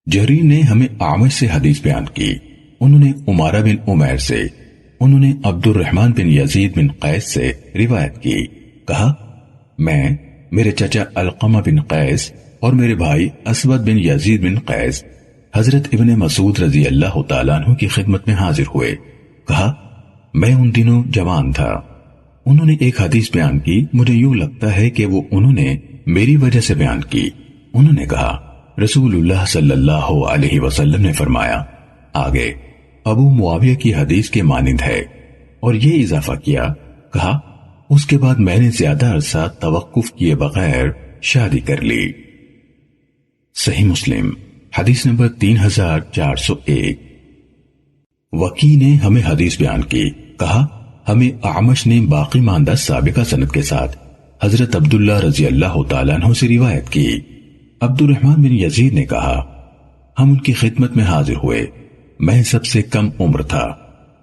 جریر نے ہمیں اعمش سے حدیث بیان کی، انہوں نے عمارہ بن عمیر سے، انہوں نے عبد الرحمن بن یزید بن قیس سے روایت کی، کہا میں، میرے چچا علقمہ بن قیس اور میرے بھائی اسود بن یزید بن قیس حضرت ابن مسعود رضی اللہ تعالیٰ عنہ کی خدمت میں حاضر ہوئے۔ کہا میں ان دنوں جوان تھا۔ انہوں نے ایک حدیث بیان کی، مجھے یوں لگتا ہے کہ وہ انہوں نے میری وجہ سے بیان کی۔ انہوں نے کہا رسول اللہ صلی اللہ علیہ وسلم نے فرمایا آگے ابو معاویہ کی حدیث کے مانند ہے، اور یہ اضافہ کیا، کہا اس کے بعد میں نے زیادہ عرصہ توقف کیے بغیر شادی کر لی۔ صحیح مسلم حدیث نمبر 3401۔ وکی نے ہمیں حدیث بیان کی، کہا ہمیں اعمش نے باقی ماندہ سابقہ سند کے ساتھ حضرت عبداللہ رضی اللہ تعالیٰ عنہ سے روایت کی۔ عبد الرحمن بن یزید نے کہا ہم ان کی خدمت میں حاضر ہوئے، میں سب سے کم عمر تھا،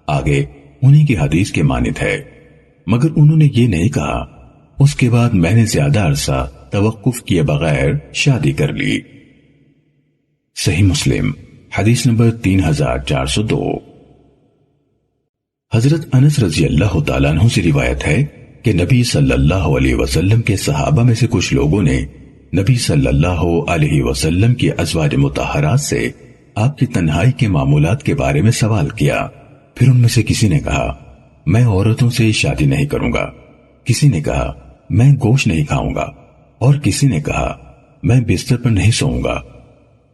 آگے انہی کی حدیث کے مانند ہے، مگر انہوں نے یہ نہیں کہا اس کے بعد میں نے زیادہ عرصہ توقف کیے بغیر شادی کر لی۔ صحیح مسلم حدیث نمبر 3402۔ حضرت انس رضی اللہ تعالیٰ عنہ سے روایت ہے کہ نبی صلی اللہ علیہ وسلم کے صحابہ میں سے کچھ لوگوں نے نبی صلی اللہ علیہ وسلم کی ازواج مطہرات سے آپ کی تنہائی کے معمولات کے بارے میں سوال کیا۔ پھر ان میں سے کسی نے کہا میں عورتوں سے شادی نہیں کروں گا، کسی نے کہا میں گوشت نہیں کھاؤں گا، اور کسی نے کہا میں بستر پر نہیں سوؤں گا۔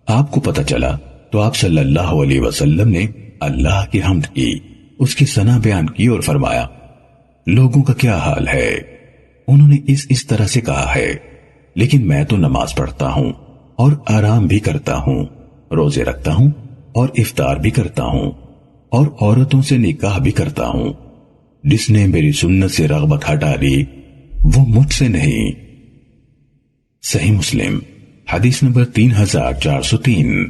آپ کو پتہ چلا تو آپ صلی اللہ علیہ وسلم نے اللہ کی حمد کی، اس کی ثنا بیان کی اور فرمایا لوگوں کا کیا حال ہے، انہوں نے اس طرح سے کہا ہے، لیکن میں تو نماز پڑھتا ہوں اور آرام بھی کرتا ہوں، روزے رکھتا ہوں اور افطار بھی کرتا ہوں، اور عورتوں سے نکاح بھی کرتا ہوں، جس نے میری سنت سے رغبت ہٹا لی وہ مجھ سے نہیں۔ صحیح مسلم حدیث نمبر 3403۔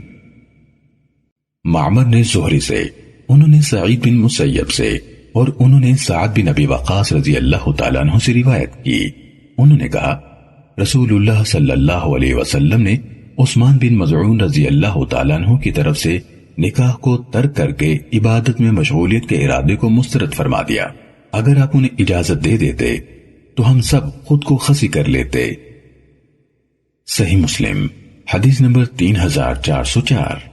معمر نے زہری سے، انہوں نے سعید بن مسیب سے، اور انہوں نے سعد بن ابی وقاص رضی اللہ تعالیٰ عنہ سے روایت کی، انہوں نے کہا رسول اللہ صلی اللہ علیہ وسلم نے عثمان بن مظعون رضی اللہ تعالیٰ عنہ کی طرف سے نکاح کو ترک کر کے عبادت میں مشغولیت کے ارادے کو مسترد فرما دیا، اگر آپ انہیں اجازت دے دیتے تو ہم سب خود کو خسی کر لیتے۔ صحیح مسلم حدیث نمبر 3404۔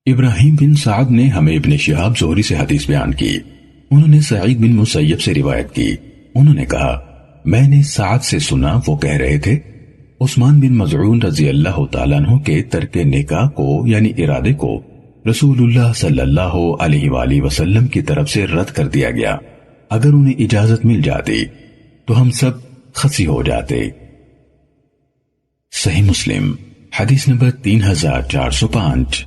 ابراہیم بن سعد نے ہمیں ابن شہاب زہری سے حدیث بیان کی، انہوں نے سعید بن مسیب سے روایت کی، انہوں نے کہا میں نے سعد سے سنا وہ کہہ رہے تھے عثمان بن مظعون رضی اللہ تعالیٰ عنہ کے ترک نکاح کو یعنی ارادے کو رسول اللہ صلی اللہ علیہ وآلہ وسلم کی طرف سے رد کر دیا گیا، اگر انہیں اجازت مل جاتی تو ہم سب خسی ہو جاتے۔ صحیح مسلم حدیث نمبر 3405۔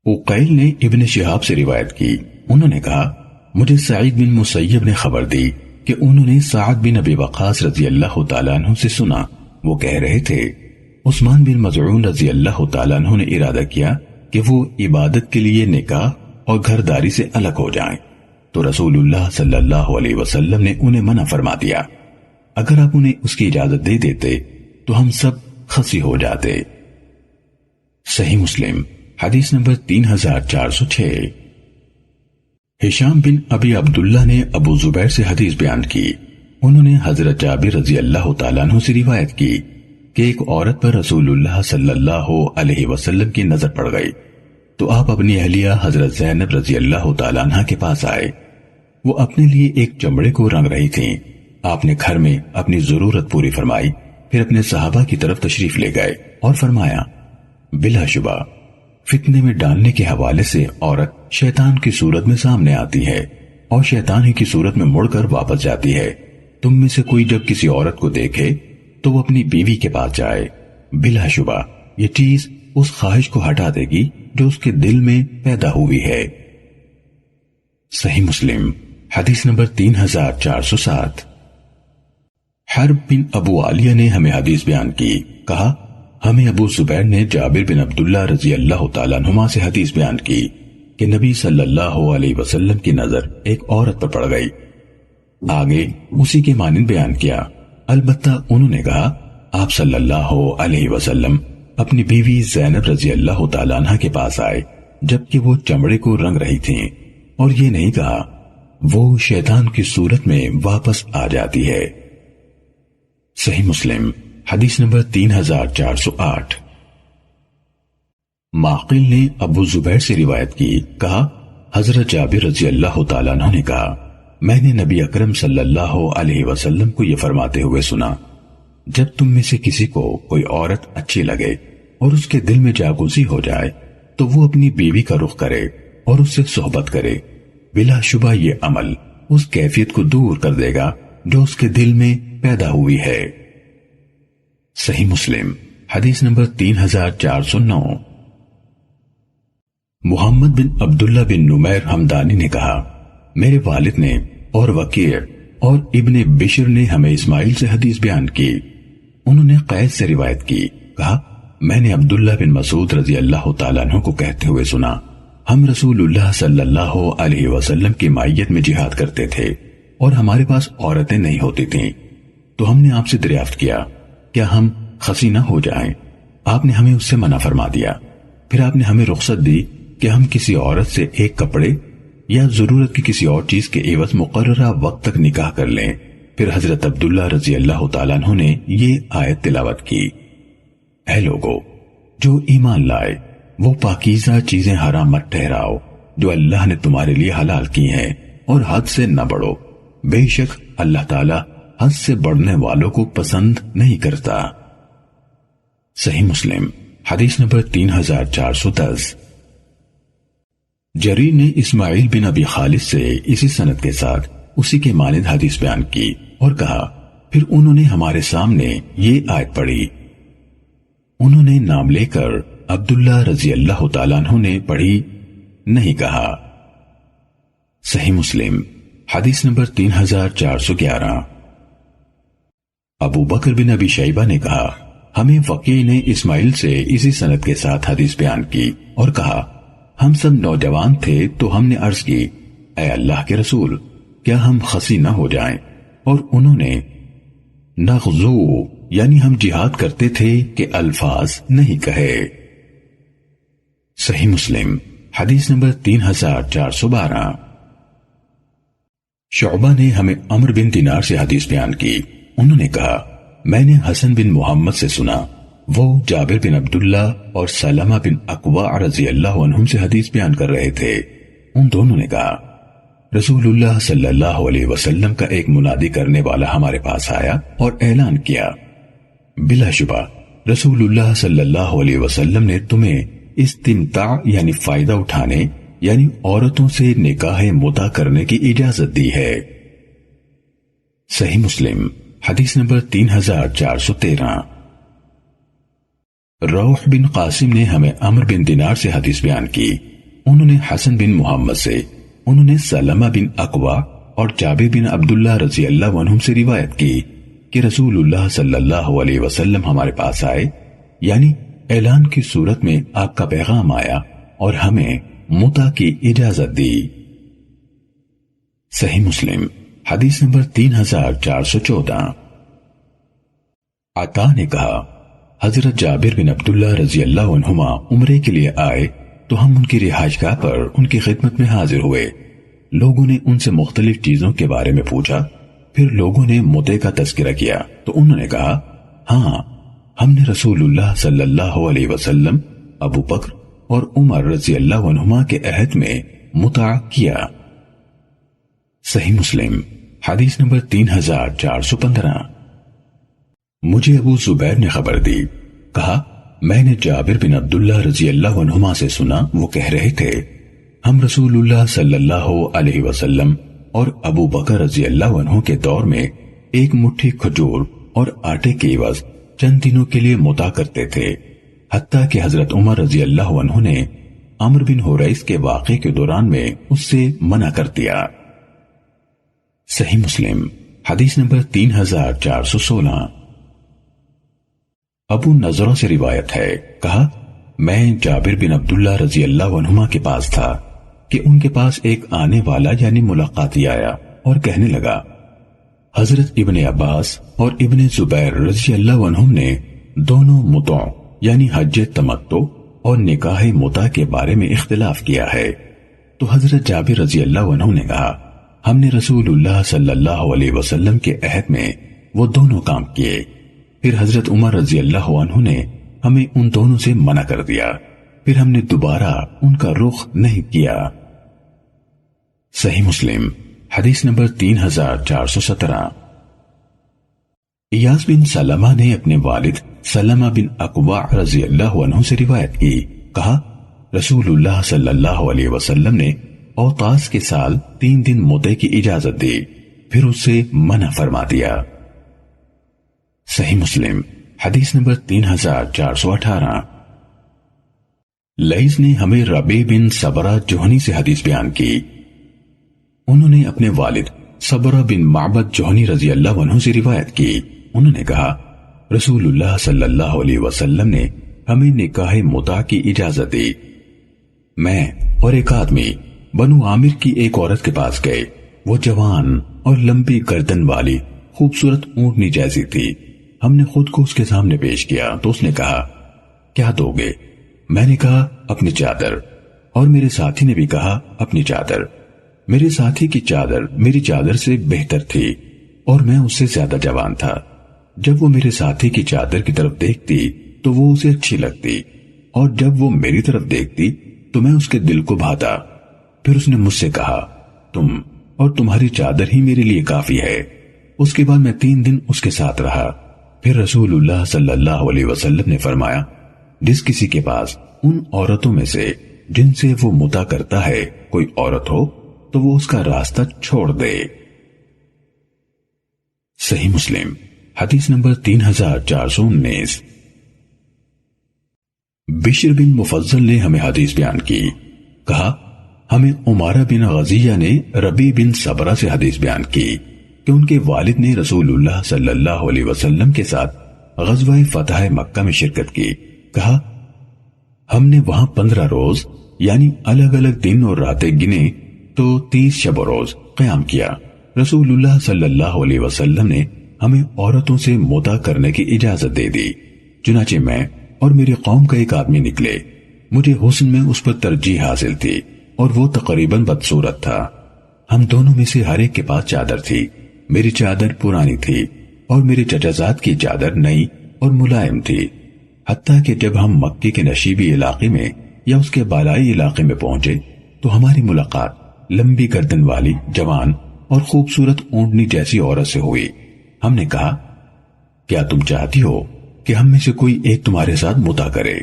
عقیل نے ابن شہاب سے روایت کی، انہوں نے کہا مجھے سعید بن مسیب نے خبر دی کہ انہوں نے سعد بن ابی وقاص رضی اللہ تعالیٰ عنہ سے سنا وہ کہہ رہے تھے عثمان بن مظعون رضی اللہ تعالیٰ عنہ نے ارادہ کیا کہ وہ عبادت کے لیے نکاح اور گھرداری سے الگ ہو جائیں، تو رسول اللہ صلی اللہ علیہ وسلم نے انہیں منع فرما دیا، اگر آپ انہیں اس کی اجازت دے دیتے تو ہم سب خسی ہو جاتے۔ صحیح مسلم حدیث نمبر 3406۔ ہشام بن ابی عبداللہ نے ابو زبیر سے حدیث بیان کی، انہوں نے حضرت جابر رضی اللہ تعالیٰ عنہ سے روایت کی کہ ایک عورت پر رسول اللہ صلی اللہ علیہ وسلم کی نظر پڑ گئی، تو آپ اپنی اہلیہ حضرت زینب رضی اللہ تعالیٰ عنہ کے پاس آئے، وہ اپنے لیے ایک چمڑے کو رنگ رہی تھیں، آپ نے گھر میں اپنی ضرورت پوری فرمائی، پھر اپنے صحابہ کی طرف تشریف لے گئے اور فرمایا بلا شبہ فتنے میں ڈالنے کے حوالے سے عورت شیطان کی صورت میں سامنے آتی ہے اور شیطان ہی کی صورت میں مڑ کر واپس جاتی ہے، تم میں سے کوئی جب کسی عورت کو دیکھے تو وہ اپنی بیوی کے پاس جائے، بلا شبہ یہ چیز اس خواہش کو ہٹا دے گی جو اس کے دل میں پیدا ہوئی ہے۔ صحیح مسلم حدیث نمبر 3407۔ حرب بن ابو عالیہ نے ہمیں حدیث بیان کی، کہا ہمیں ابو زبیر نے جابر بن عبداللہ رضی اللہ تعالیٰ عنہما سے حدیث بیان کی کہ نبی صلی اللہ علیہ وسلم کی نظر ایک عورت پر پڑ گئی، آگے اسی کے مانند بیان کیا، البتہ انہوں نے کہا آپ صلی اللہ علیہ وسلم اپنی بیوی زینب رضی اللہ تعالیٰ عنہ کے پاس آئے جبکہ وہ چمڑے کو رنگ رہی تھیں، اور یہ نہیں کہا وہ شیطان کی صورت میں واپس آ جاتی ہے۔ صحیح مسلم حدیث نمبر 3408۔ معقل نے ابو زبیر سے روایت کی، کہا حضرت جابر رضی اللہ تعالیٰ عنہ نے کہا میں نے نبی اکرم صلی اللہ علیہ وسلم کو یہ فرماتے ہوئے سنا، جب تم میں سے کسی کو کوئی عورت اچھی لگے اور اس کے دل میں جاگوزی ہو جائے تو وہ اپنی بیوی کا رخ کرے اور اس سے صحبت کرے، بلا شبہ یہ عمل اس کیفیت کو دور کر دے گا جو اس کے دل میں پیدا ہوئی ہے۔ صحیح مسلم حدیث نمبر 3409۔ محمد بن عبداللہ بن نمیر حمدانی نے کہا میرے والد نے اور وکیع اور ابن بشر نے ہمیں اسماعیل سے حدیث بیان کی، انہوں نے قیس سے روایت کی، کہا میں نے عبداللہ بن مسعود رضی اللہ تعالیٰ عنہ کو کہتے ہوئے سنا ہم رسول اللہ صلی اللہ علیہ وسلم کی مائیت میں جہاد کرتے تھے اور ہمارے پاس عورتیں نہیں ہوتی تھیں، تو ہم نے آپ سے دریافت کیا کیا ہم خسی نہ ہو جائیں؟ آپ نے ہمیں اس سے منع فرما دیا، پھر آپ نے ہمیں رخصت دی کہ ہم کسی عورت سے ایک کپڑے یا ضرورت کی کسی اور چیز کے عوض مقررہ وقت تک نکاح کر لیں۔ پھر حضرت عبداللہ رضی اللہ تعالیٰ عنہ نے یہ آیت تلاوت کی، اے لوگو جو ایمان لائے وہ پاکیزہ چیزیں حرام مت ٹھہراؤ جو اللہ نے تمہارے لیے حلال کی ہیں، اور حد سے نہ بڑھو، بے شک اللہ تعالیٰ حد سے بڑھنے والوں کو پسند نہیں کرتا۔ صحیح مسلم حدیث نمبر 3410۔ جریر نے اسماعیل بن ابی خالد سے اسی سند کے ساتھ اسی کے مانند حدیث بیان کی اور کہا پھر انہوں نے ہمارے سامنے یہ آیت پڑھی، انہوں نے نام لے کر عبداللہ رضی اللہ تعالیٰ عنہ نے پڑھی، نہیں کہا۔ صحیح مسلم حدیث نمبر 3411۔ ابو بکر بن ابی شیبہ نے کہا ہمیں وکیع نے اسماعیل سے اسی سند کے ساتھ حدیث بیان کی اور کہا ہم سب نوجوان تھے تو ہم نے عرض کی اے اللہ کے رسول کیا ہم خسی نہ ہو جائیں، اور انہوں نے نغزو یعنی ہم جہاد کرتے تھے کہ الفاظ نہیں کہے۔ صحیح مسلم حدیث نمبر 3412۔ شعبہ نے ہمیں عمرو بن دینار سے حدیث بیان کی، انہوں نے کہا میں نے حسن بن محمد سے سنا، وہ جابر بن عبداللہ اور سلمہ بن اکوع رضی اللہ عنہم سے حدیث بیان کر رہے تھے، ان دونوں نے کہا رسول اللہ صلی اللہ علیہ وسلم کا ایک منادی کرنے والا ہمارے پاس آیا اور اعلان کیا بلا شبہ رسول اللہ صلی اللہ علیہ وسلم نے تمہیں استمتاع یعنی فائدہ اٹھانے یعنی عورتوں سے نکاح متع کرنے کی اجازت دی ہے۔ صحیح مسلم حدیث نمبر 3413۔ روح بن قاسم نے ہمیں عمرو بن دینار سے حدیث بیان کی، انہوں نے حسن بن محمد سے، انہوں نے سلمہ بن اکوع اور جابر بن عبداللہ رضی اللہ عنہم سے روایت کی کہ رسول اللہ صلی اللہ علیہ وسلم ہمارے پاس آئے، یعنی اعلان کی صورت میں آپ کا پیغام آیا اور ہمیں متع کی اجازت دی۔ صحیح مسلم حدیث نمبر 3414۔ عطا نے کہا حضرت جابر بن عبداللہ رضی اللہ عنہما عمرے کے لیے آئے تو ہم ان کی رہائش گاہ پر ان کی خدمت میں حاضر ہوئے، لوگوں نے ان سے مختلف چیزوں کے بارے میں پوچھا، پھر لوگوں نے متع کا تذکرہ کیا تو انہوں نے کہا ہاں ہم نے رسول اللہ صلی اللہ علیہ وسلم، ابو بکر اور عمر رضی اللہ عنہما کے عہد میں متع کیا۔ صحیح مسلم حدیث نمبر 3415۔ مجھے ابو زبیر نے خبر دی، کہا میں نے جابر بن عبداللہ رضی اللہ عنہما سے سنا، وہ کہہ رہے تھے ہم رسول اللہ صلی اللہ علیہ وسلم اور ابو بکر رضی اللہ عنہ کے دور میں ایک مٹھی کھجور اور آٹے کے عوض چند دنوں کے لیے متع کرتے تھے، حتیٰ کہ حضرت عمر رضی اللہ عنہ نے عمرو بن حریث کے واقعے کے دوران میں اس سے منع کر دیا۔ صحیح مسلم حدیث نمبر 3416۔ ابو نضرہ سے روایت ہے، کہا میں جابر بن عبداللہ رضی اللہ عنہما کے پاس تھا کہ ان کے پاس ایک آنے والا یعنی ملاقاتی آیا اور کہنے لگا حضرت ابن عباس اور ابن زبیر رضی اللہ عنہم نے دونوں متع یعنی حج تمتع اور نکاح متع کے بارے میں اختلاف کیا ہے۔ تو حضرت جابر رضی اللہ عنہ نے کہا ہم نے رسول اللہ صلی اللہ علیہ وسلم کے عہد میں وہ دونوں کام کیے، پھر حضرت عمر رضی اللہ عنہ نے ہمیں ان دونوں سے منع کر دیا، پھر ہم نے دوبارہ ان کا رخ نہیں کیا۔ صحیح مسلم حدیث نمبر 3417۔ ایاس بن سلمہ نے اپنے والد سلمہ بن اکوع رضی اللہ عنہ سے روایت کی، کہا رسول اللہ صلی اللہ علیہ وسلم نے اوطاس کے سال 3 دن متع کی اجازت دی، پھر اس سے منع فرما دیا۔ صحیح مسلم حدیث نمبر 3418۔ لیث نے ہمیں ربیع بن صبرہ جوہنی سے حدیث بیان کی، انہوں نے اپنے والد صبرہ بن معبد جوہنی رضی اللہ عنہ سے روایت کی، انہوں نے کہا رسول اللہ صلی اللہ علیہ وسلم نے ہمیں نکاح متع کی اجازت دی۔ میں اور ایک آدمی بنو عامر کی ایک عورت کے پاس گئے، وہ جوان اور لمبی گردن والی خوبصورت اونٹنی جیسی تھی۔ ہم نے خود کو اس کے سامنے پیش کیا تو اس نے کہا کیا دو گے؟ میں نے کہا اپنی چادر، اور میرے ساتھی نے بھی کہا اپنی چادر۔ میرے ساتھی کی چادر میری چادر سے بہتر تھی اور میں اس سے زیادہ جوان تھا۔ جب وہ میرے ساتھی کی چادر کی طرف دیکھتی تو وہ اسے اچھی لگتی، اور جب وہ میری طرف دیکھتی تو میں اس کے دل کو بھاتا۔ پھر اس نے مجھ سے کہا تم اور تمہاری چادر ہی میرے لیے کافی ہے۔ اس کے بعد میں 3 دن اس کے ساتھ رہا۔ پھر رسول اللہ صلی اللہ علیہ وسلم نے فرمایا جس کسی کے پاس ان عورتوں میں سے جن سے وہ متع کرتا ہے کوئی عورت ہو تو وہ اس کا راستہ چھوڑ دے۔ صحیح مسلم حدیث نمبر 3419۔ بشر بن مفضل نے ہمیں حدیث بیان کی، کہا ہمیں عمارہ بن غزیہ نے ربیع بن صبرہ سے حدیث بیان کی کہ ان کے والد نے رسول اللہ صلی اللہ علیہ وسلم کے ساتھ غزوہ فتح مکہ میں شرکت کی۔ کہا ہم نے وہاں 15 روز یعنی الگ الگ دن اور راتیں گنے تو 30 شب و روز قیام کیا۔ رسول اللہ صلی اللہ علیہ وسلم نے ہمیں عورتوں سے متع کرنے کی اجازت دے دی، چنانچہ میں اور میری قوم کا ایک آدمی نکلے۔ مجھے حسن میں اس پر ترجیح حاصل تھی اور وہ تقریباً بدصورت تھا۔ ہم دونوں میں سے ہر ایک کے پاس چادر تھی۔ میری چادر پرانی تھی اور میرے چچازاد کی چادر نئی اور ملائم تھی، حتیٰ کہ جب ہم مکے کے نشیبی علاقے میں یا اس کے بالائی علاقے میں پہنچے تو ہماری ملاقات لمبی گردن والی جوان اور خوبصورت اونٹنی جیسی عورت سے ہوئی۔ ہم نے کہا کیا تم چاہتی ہو کہ ہم میں سے کوئی ایک تمہارے ساتھ متع کرے؟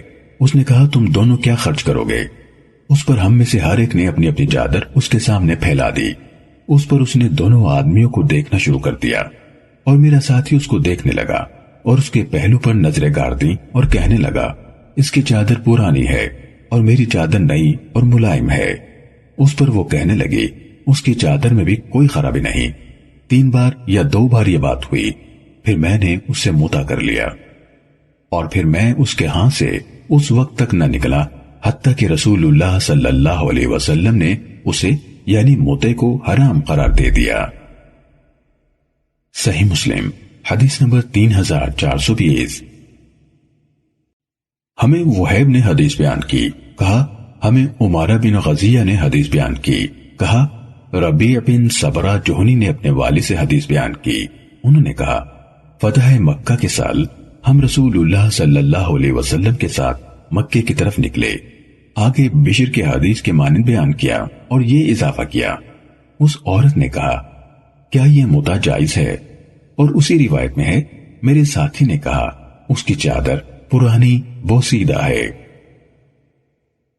اس نے کہا تم دونوں کیا خرچ کرو گے؟ اس پر ہم میں سے ہر ایک نے اپنی اپنی چادر اس کے سامنے پھیلا دی۔ اس پر اس نے دونوں آدمیوں کو دیکھنا شروع کر دیا اور میرا ساتھی اس کو دیکھنے لگا اور اس کے پہلو پر نظریں گاڑ دیں اور کہنے لگا اس کی چادر پرانی ہے اور میری چادر نئی اور ملائم ہے۔ اس پر وہ کہنے لگی اس کی چادر میں بھی کوئی خرابی نہیں۔ 3 بار یا 2 بار یہ بات ہوئی، پھر میں نے اس سے متع کر لیا، اور پھر میں اس کے ہاں سے اس وقت تک نہ نکلا حتیٰ کہ رسول اللہ صلی اللہ علیہ وسلم نے اسے یعنی متع کو حرام قرار دے دیا۔ صحیح مسلم حدیث نمبر 3420۔ ہمیں وہیب نے حدیث بیان کی، کہا ہمیں عمارہ بن غزیہ نے حدیث بیان کی، کہا ربیع بن صبرہ جوہنی نے اپنے والد سے حدیث بیان کی، انہوں نے کہا فتح مکہ کے سال ہم رسول اللہ صلی اللہ علیہ وسلم کے ساتھ مکے کی طرف نکلے۔ آگے بشر کے حدیث کے مانند بیان کیا اور یہ اضافہ کیا، اس عورت نے کہا کیا یہ متع جائز ہے؟ اور اسی روایت میں ہے میرے ساتھی نے کہا اس کی چادر پرانی بوسیدہ ہے۔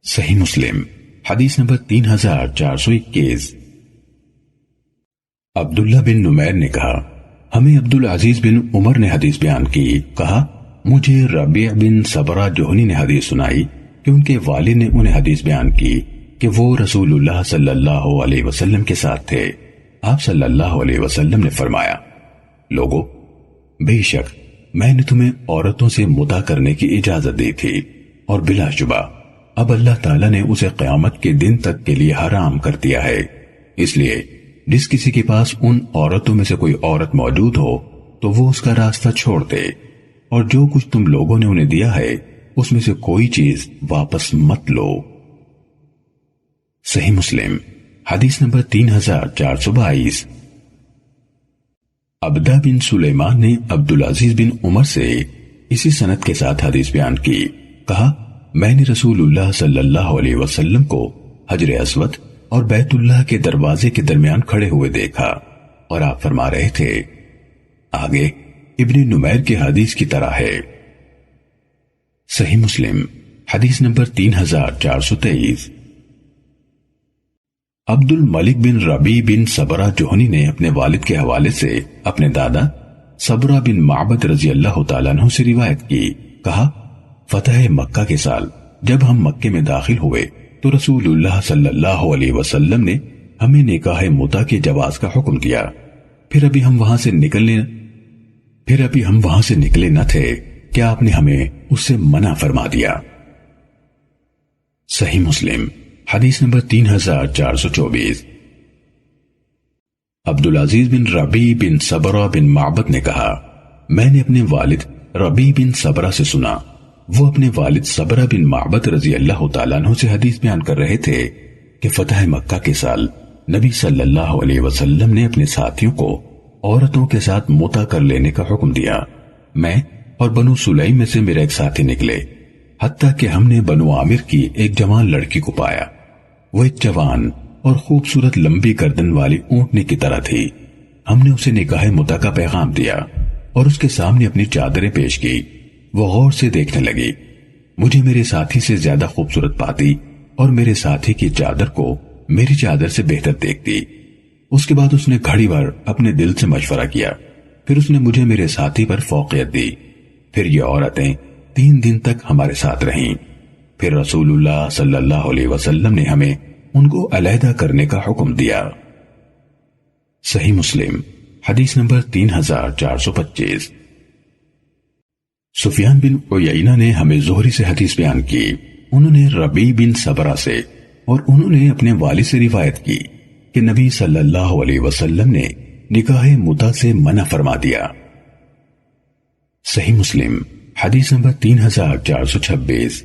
صحیح مسلم حدیث نمبر 3421۔ عبداللہ بن نمیر نے کہا ہمیں عبدالعزیز بن عمر نے حدیث بیان کی، کہا مجھے ربیع بن صبرہ جوہنی نے حدیث سنائی کہ ان کے والد نے انہیں حدیث بیان کی کہ وہ رسول اللہ صلی اللہ علیہ وسلم کے ساتھ تھے۔ آپ صلی اللہ علیہ وسلم نے فرمایا لوگو بے شک میں نے تمہیں عورتوں سے متع کرنے کی اجازت دی تھی، اور بلا شبہ اب اللہ تعالیٰ نے اسے قیامت کے دن تک کے لیے حرام کر دیا ہے۔ اس لیے جس کسی کے پاس ان عورتوں میں سے کوئی عورت موجود ہو تو وہ اس کا راستہ چھوڑ دے، اور جو کچھ تم لوگوں نے انہیں دیا ہے اس میں سے کوئی چیز واپس مت لو۔ صحیح مسلم حدیث نمبر 3422۔ عبدہ بن سلیمان نے عبدالعزیز بن عمر سے اسی سند کے ساتھ حدیث بیان کی۔ کہا میں نے رسول اللہ صلی اللہ علیہ وسلم کو حجر اسود اور بیت اللہ کے دروازے کے درمیان کھڑے ہوئے دیکھا اور آپ فرما رہے تھے۔ آگے ابن نمیر کے حدیث کی طرح ہے۔ صحیح مسلم حدیث نمبر 3423۔ عبد الملک بن ربیع بن صبرہ جوہنی نے اپنے والد کے حوالے سے اپنے دادا صبرہ بن معبد رضی اللہ تعالیٰ عنہ سے روایت کی۔ کہا فتح مکہ کے سال جب ہم مکے میں داخل ہوئے تو رسول اللہ صلی اللہ علیہ وسلم نے ہمیں نکاح متع کے جواز کا حکم دیا۔ پھر ابھی ہم وہاں سے نکلے نہ تھے کہ آپ نے ہمیں اس سے منع فرما دیا۔ صحیح مسلم حدیث نمبر 3424۔ عبدالعزیز بن ربیع بن صبرہ بن معبد نے کہا میں نے اپنے والد ربیع بن صبرہ سے سنا، وہ اپنے والد صبرہ بن معبد رضی اللہ تعالیٰ عنہ سے حدیث بیان کر رہے تھے کہ فتح مکہ کے سال نبی صلی اللہ علیہ وسلم نے اپنے ساتھیوں کو عورتوں کے ساتھ متع کر لینے کا حکم دیا۔ میں اور بنو سلیم میں سے میرے ایک ساتھی نکلے، حتیٰ کہ ہم نے بنو عامر کی ایک جوان لڑکی کو پایا۔ وہ ایک جوان اور خوبصورت لمبی گردن والی اونٹنی کی طرح تھی۔ ہم نے اسے نکاح متع کا پیغام دیا اور اس کے سامنے اپنی چادریں پیش کی۔ وہ غور سے دیکھنے لگی، مجھے میرے ساتھی سے زیادہ خوبصورت پاتی اور میرے ساتھی کی چادر کو میری چادر سے بہتر دیکھتی۔ اس کے بعد اس نے گھڑی بھر اپنے دل سے مشورہ کیا، پھر اس نے مجھے میرے ساتھی پر فوقیت دی۔ پھر یہ عورتیں 3 دن تک ہمارے ساتھ رہیں۔ پھر رسول اللہ صلی اللہ علیہ وسلم نے ہمیں ان کو علیحدہ کرنے کا حکم دیا۔ صحیح مسلم حدیث نمبر 3425۔ سفیان بن عیینہ نے ہمیں زہری سے حدیث بیان کی، انہوں نے ربیع بن صبرہ سے اور انہوں نے اپنے والد سے روایت کی کہ نبی صلی اللہ علیہ وسلم نے نکاح متع سے منع فرما دیا۔ صحیح مسلم حدیث نمبر 3426۔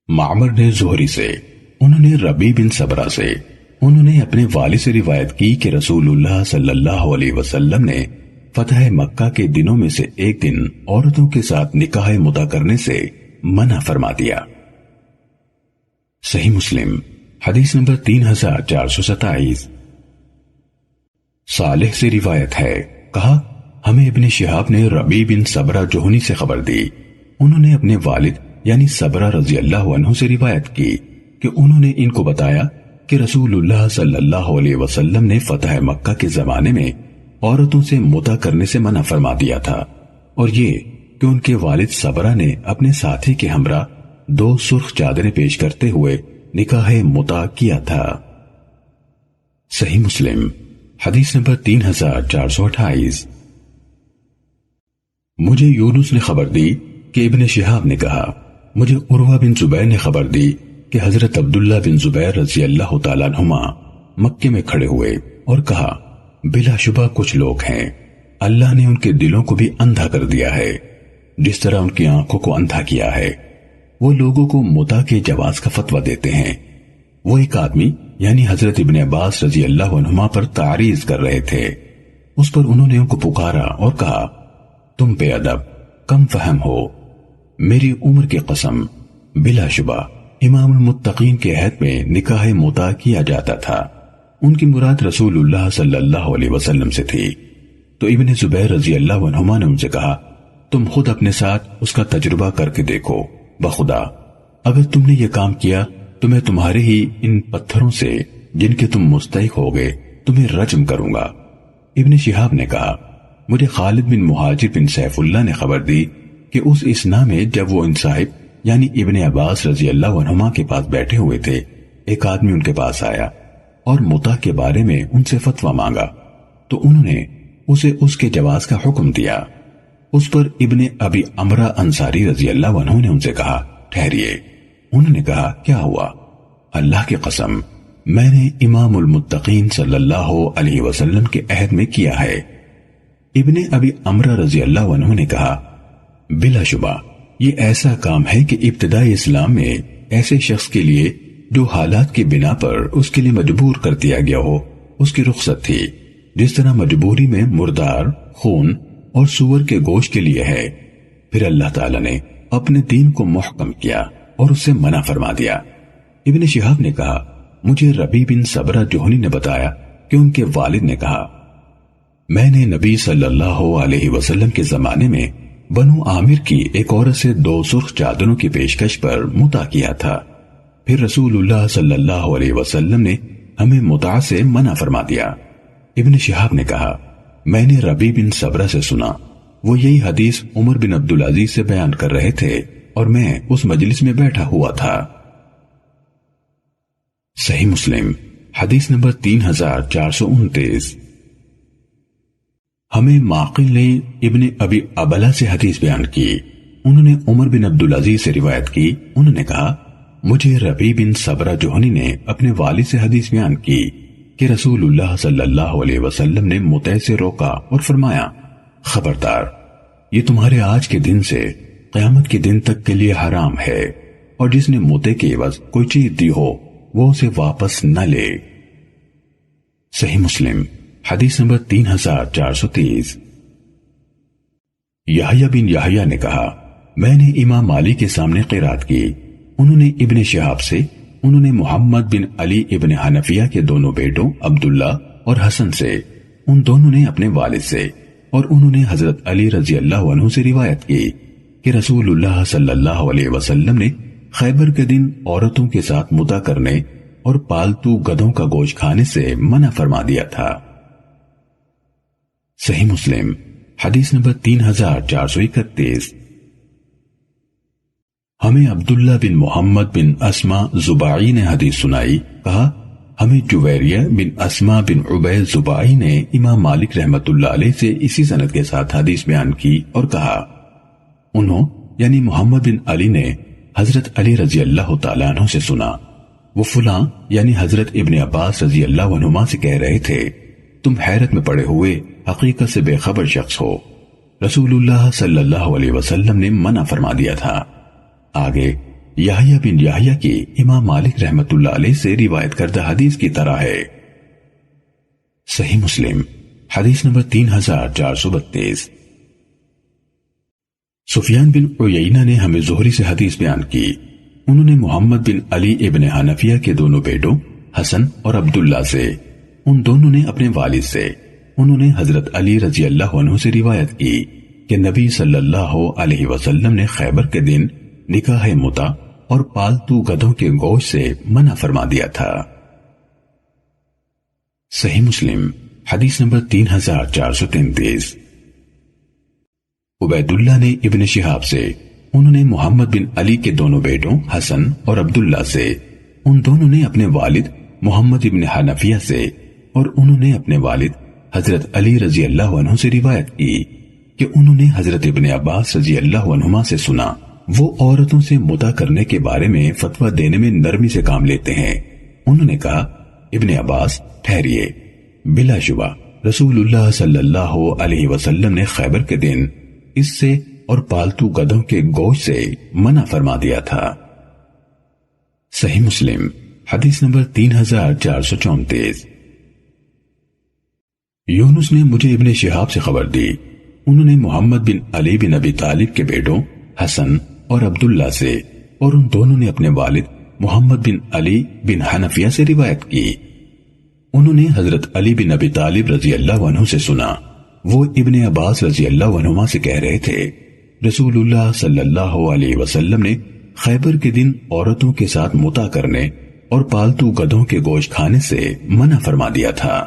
معمر نے زہری سے، انہوں نے ربیع بن صبرہ سے، انہوں نے اپنے والد سے روایت کی کہ رسول اللہ صلی اللہ علیہ وسلم نے فتح مکہ کے دنوں میں سے ایک دن عورتوں کے ساتھ نکاح متع کرنے سے منع فرما دیا۔ صحیح مسلم حدیث نمبر 3427۔ صالح سے روایت ہے، کہا ہمیں ابن شہاب نے ربیع بن صبرہ جوہنی سے خبر دی، انہوں نے اپنے والد یعنی صبرہ رضی اللہ عنہ سے روایت کی کہ انہوں نے ان کو بتایا کہ رسول اللہ صلی اللہ علیہ وسلم نے فتح مکہ کے زمانے میں عورتوں سے متع کرنے سے منع فرما دیا تھا، اور یہ کہ ان کے والد صبرہ نے اپنے ساتھی کے ہمراہ 2 سرخ چادریں پیش کرتے ہوئے نکاح متع کیا تھا۔ صحیح مسلم حدیث نمبر 3428۔ مجھے یونس نے خبر دی کہ ابن شہاب نے کہا، مجھے عروہ بن زبیر نے خبر دی کہ حضرت عبداللہ بن زبیر رضی اللہ تعالیٰ عنہما مکے میں کھڑے ہوئے اور کہا بلا شبہ کچھ لوگ ہیں اللہ نے ان کے دلوں کو بھی اندھا کر دیا ہے جس طرح ان کی آنکھوں کو اندھا کیا ہے۔ وہ لوگوں کو متع کے جواز کا فتویٰ دیتے ہیں۔ وہ ایک آدمی یعنی حضرت ابن عباس رضی اللہ عنہما پر تعریض کر رہے تھے، اس پر انہوں نے ان کو پکارا اور کہا تم بے ادب کم فہم ہو، میری عمر کی قسم بلا شبہ امام المتقین کے عہد میں نکاح متع کیا جاتا تھا۔ ان کی مراد رسول اللہ صلی اللہ علیہ وسلم سے تھی۔ تو ابن زبیر رضی اللہ عنہما نے ان سے کہا تم خود اپنے ساتھ اس کا تجربہ کر کے دیکھو، بخدا اگر تم نے یہ کام کیا تو میں تمہارے ہی ان پتھروں سے جن کے تم مستحق ہوگے تمہیں رجم کروں گا۔ ابن شہاب نے کہا مجھے خالد بن مہاجر بن سیف اللہ نے خبر دی کہ اس اسنا میں جب وہ ان صاحب یعنی ابن عباس رضی اللہ عنہما کے پاس بیٹھے ہوئے تھے، ایک آدمی ان کے پاس آیا اور متع کے بارے میں ان سے فتویٰ مانگا، تو انہوں نے اسے اس کے جواز کا حکم دیا۔ اس پر ابن ابی عمرہ انصاری رضی اللہ عنہ نے ان سے کہا ٹھہریے۔ انہوں نے کہا کیا ہوا؟ اللہ کی قسم میں نے امام المتقین صلی اللہ علیہ وسلم کے عہد میں کیا ہے۔ ابن ابی عمرہ رضی اللہ عنہ نے کہا بلا شبہ یہ ایسا کام ہے کہ ابتدائی اسلام میں ایسے شخص کے لیے جو حالات کی بنا پر اس کے لیے مجبور کر دیا گیا ہو اس کی رخصت تھی، جس طرح مجبوری میں مردار، خون اور سور کے گوشت کے لیے ہے۔ پھر اللہ تعالیٰ نے اپنے دین کو محکم کیا اور اسے منع فرما دیا۔ ابن شہاب نے کہا مجھے ربیع بن صبرہ جوہنی نے بتایا کہ ان کے والد نے کہا میں نے نبی صلی اللہ علیہ وسلم کے زمانے میں بنو عامر کی ایک عورت سے 2 سرخ چادروں کی پیشکش پر متع کیا تھا، پھر رسول اللہ صلی اللہ علیہ وسلم نے ہمیں متع سے منع فرما دیا۔ ابن شہاب نے کہا میں نے ربیع بن صبرہ سے سنا، وہ یہی حدیث عمر بن عبدالعزیز سے بیان کر رہے تھے اور میں اس مجلس میں بیٹھا ہوا تھا۔ صحیح مسلم حدیث نمبر 3429۔ ہمیں معقل نے ابن ابی ابلا سے حدیث بیان کی، انہوں نے عمر بن عبدالعزیز سے روایت کی، انہوں نے کہا مجھے ربیع بن صبرہ جوہنی نے اپنے والد سے حدیث بیان کی کہ رسول اللہ صلی اللہ علیہ وسلم نے متع سے روکا اور فرمایا خبردار، یہ تمہارے آج کے دن سے قیامت کے دن تک کے لیے حرام ہے، اور جس نے متع کے عوض کوئی چیز دی ہو وہ اسے واپس نہ لے۔ صحیح مسلم حدیث نمبر 3430۔ یحییٰ بن یحییٰ نے کہا میں نے امام مالک کے سامنے قرات کی، انہوں نے ابن شہاب سے، انہوں نے محمد بن علی ابن حنفیہ کے دونوں بیٹوں عبداللہ اور حسن سے، ان دونوں نے اپنے والد سے، اور انہوں نے حضرت علی رضی اللہ عنہ سے روایت کی کہ رسول اللہ صلی اللہ علیہ وسلم نے خیبر کے دن عورتوں کے ساتھ متع کرنے اور پالتو گدھوں کا گوشت کھانے سے منع فرما دیا تھا۔ صحیح مسلم حدیث نمبر 3431۔ ہمیں عبداللہ بن محمد بن اسما زباعی نے حدیث سنائی، کہا ہمیں جویریہ بن اسما بن عبید زباعی نے امام مالک رحمت اللہ علیہ سے اسی سند کے ساتھ حدیث بیان کی اور کہا انہوں یعنی محمد بن علی نے حضرت علی رضی اللہ تعالیٰ عنہ سے سنا، وہ فلاں یعنی حضرت ابن عباس رضی اللہ عنہما سے کہہ رہے تھے تم حیرت میں پڑے ہوئے حقیقت سے بے خبر شخص ہو، رسول اللہ صلی اللہ علیہ وسلم نے منع فرما دیا تھا۔ آگے یحییٰ بن یحییٰ کی امام مالک رحمت اللہ علیہ سے روایت کردہ حدیث کی طرح ہے۔ صحیح مسلم حدیث نمبر 3432۔ سفیان بن عیینہ نے ہمیں زہری سے حدیث بیان کی، انہوں نے محمد بن علی ابن حنفیہ کے دونوں بیٹوں حسن اور عبداللہ سے، ان دونوں نے اپنے والد سے، انہوں نے حضرت علی رضی اللہ عنہ سے روایت کی کہ نبی صلی اللہ علیہ وسلم نے خیبر کے دن نکاح متع اور پالتو گدھوں کے گوشت سے منع فرما دیا تھا۔ صحیح مسلم حدیث نمبر 3433۔ عبید اللہ نے ابن شہاب سے، انہوں نے محمد بن علی کے دونوں بیٹوں حسن اور عبداللہ سے، ان دونوں نے اپنے والد محمد ابن حنفیہ سے، اور انہوں نے اپنے والد حضرت علی رضی اللہ عنہ سے روایت کی کہ انہوں نے حضرت ابن عباس رضی اللہ عنہما سے سنا، وہ عورتوں سے متع کرنے کے بارے میں فتویٰ دینے میں نرمی سے کام لیتے ہیں۔ انہوں نے کہا ابن عباس ٹھہریے، بلا شبہ رسول اللہ صلی اللہ علیہ وسلم نے خیبر کے دن اس سے اور پالتو گدھوں کے گوشت سے منع فرما دیا تھا۔ صحیح مسلم حدیث نمبر 3434۔ یونس نے مجھے ابن شہاب سے خبر دی، انہوں نے محمد بن علی بن ابی طالب کے بیٹوں حسن اور عبداللہ سے، اور ان دونوں نے اپنے والد محمد بن علی بن حنفیہ سے روایت کی، انہوں نے حضرت علی بن ابی طالب رضی اللہ عنہ سے سنا، وہ ابن عباس رضی اللہ عنہما سے کہہ رہے تھے رسول اللہ صلی اللہ علیہ وسلم نے خیبر کے دن عورتوں کے ساتھ متع کرنے اور پالتو گدھوں کے گوشت کھانے سے منع فرما دیا تھا۔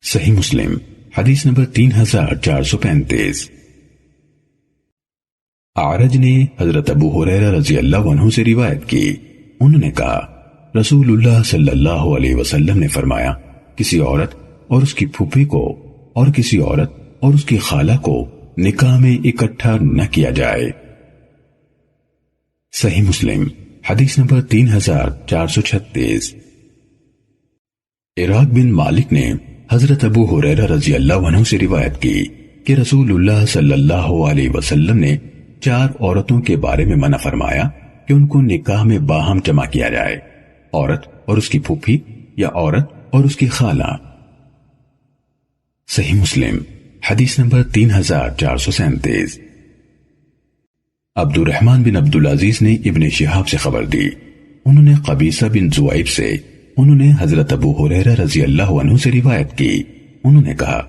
صحیح مسلم حدیث نمبر 3435۔ اعرج نے حضرت ابو ہریرہ رضی اللہ عنہ سے روایت کی، انہوں نے کہا رسول اللہ صلی اللہ علیہ وسلم نے فرمایا کسی عورت اور اس کی پھوپھی کو اور کسی عورت اور اس کی خالہ کو نکاح میں اکٹھا نہ کیا جائے۔ صحیح مسلم حدیث نمبر 3436۔ عراق بن مالک نے حضرت ابو ہریرہ رضی اللہ عنہ سے روایت کی، کہ رسول اللہ صلی اللہ علیہ وسلم نے 4 عورتوں کے بارے میں منع فرمایا کہ ان کو نکاح میں باہم جمع کیا جائے، عورت اور اس کی پھوپھی یا عورت اور اس کی خالہ۔ صحیح مسلم حدیث نمبر 3437۔ عبد الرحمن بن عبد العزیز نے ابن شہاب سے خبر دی، انہوں نے قبیصہ بن زوائب سے، انہوں نے حضرت ابو ہریرہ رضی اللہ عنہ سے روایت کی، انہوں نے کہا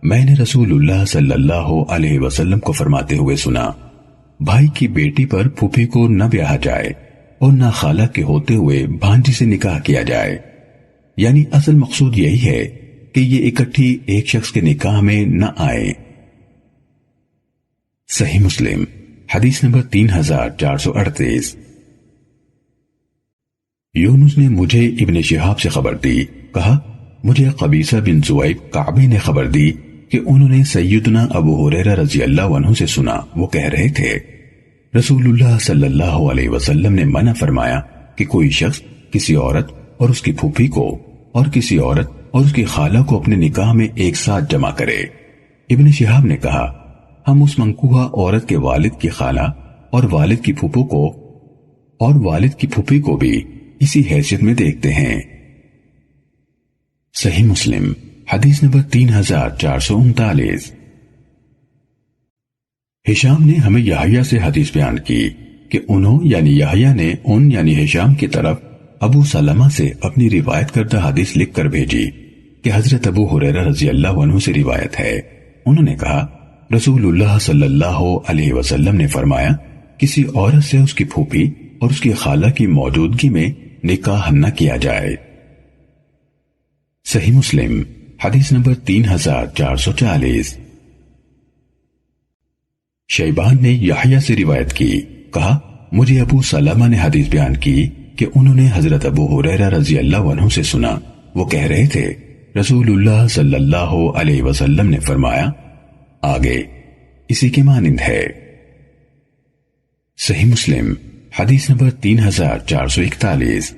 میں نے رسول اللہ صلی اللہ علیہ وسلم کو فرماتے ہوئے سنا، بھائی کی بیٹی پر پھوپھی کو نہ بیاہا جائے اور نہ خالہ کے ہوتے ہوئے بھانجی سے نکاح کیا جائے، یعنی اصل مقصود یہی ہے کہ یہ اکٹھی ایک شخص کے نکاح میں نہ آئے۔ صحیح مسلم حدیث نمبر 3438۔ یونس نے مجھے ابن شہاب سے خبر دی، کہا مجھے قبیصہ بن زوائب کعبی نے خبر دی کہ انہوں نے سیدنا ابو ہریرہ رضی اللہ عنہ سے سنا، وہ کہہ رہے تھے رسول اللہ صلی اللہ علیہ وسلم نے منع فرمایا کہ کوئی شخص کسی عورت اور اس کی پھوپھی کو اور کسی عورت اور اس کی خالہ کو اپنے نکاح میں ایک ساتھ جمع کرے۔ ابن شہاب نے کہا ہم اس منکوحہ عورت کے والد کی خالہ اور والد کی پھوپھو کو اور والد کی پھوپھی کو بھی اسی حیثیت میں دیکھتے ہیں۔ صحیح مسلم حدیث نمبر 3439۔ ہشام نے ہمیں یحییٰ سے حدیث بیان کی کہ انہوں یعنی یحییٰ نے ان یعنی ہشام کی طرف ابو سلمہ سے اپنی روایت کردہ حدیث لکھ کر بھیجی کہ حضرت ابو ہریرہ رضی اللہ عنہ سے روایت ہے، انہوں نے کہا رسول اللہ صلی اللہ علیہ وسلم نے فرمایا کسی عورت سے اس کی پھوپھی اور اس کی خالہ کی موجودگی میں نکاح نہ کیا جائے۔ صحیح مسلم حدیث نمبر 3440۔ شیبان نے یحییٰ سے روایت کی، کہا مجھے ابو سلمہ نے حدیث بیان کی کہ انہوں نے حضرت ابو ہریرہ رضی اللہ عنہ سے سنا، وہ کہہ رہے تھے رسول اللہ صلی اللہ علیہ وسلم نے فرمایا آگے اسی کے مانند ہے۔ صحیح مسلم حدیث نمبر 3441۔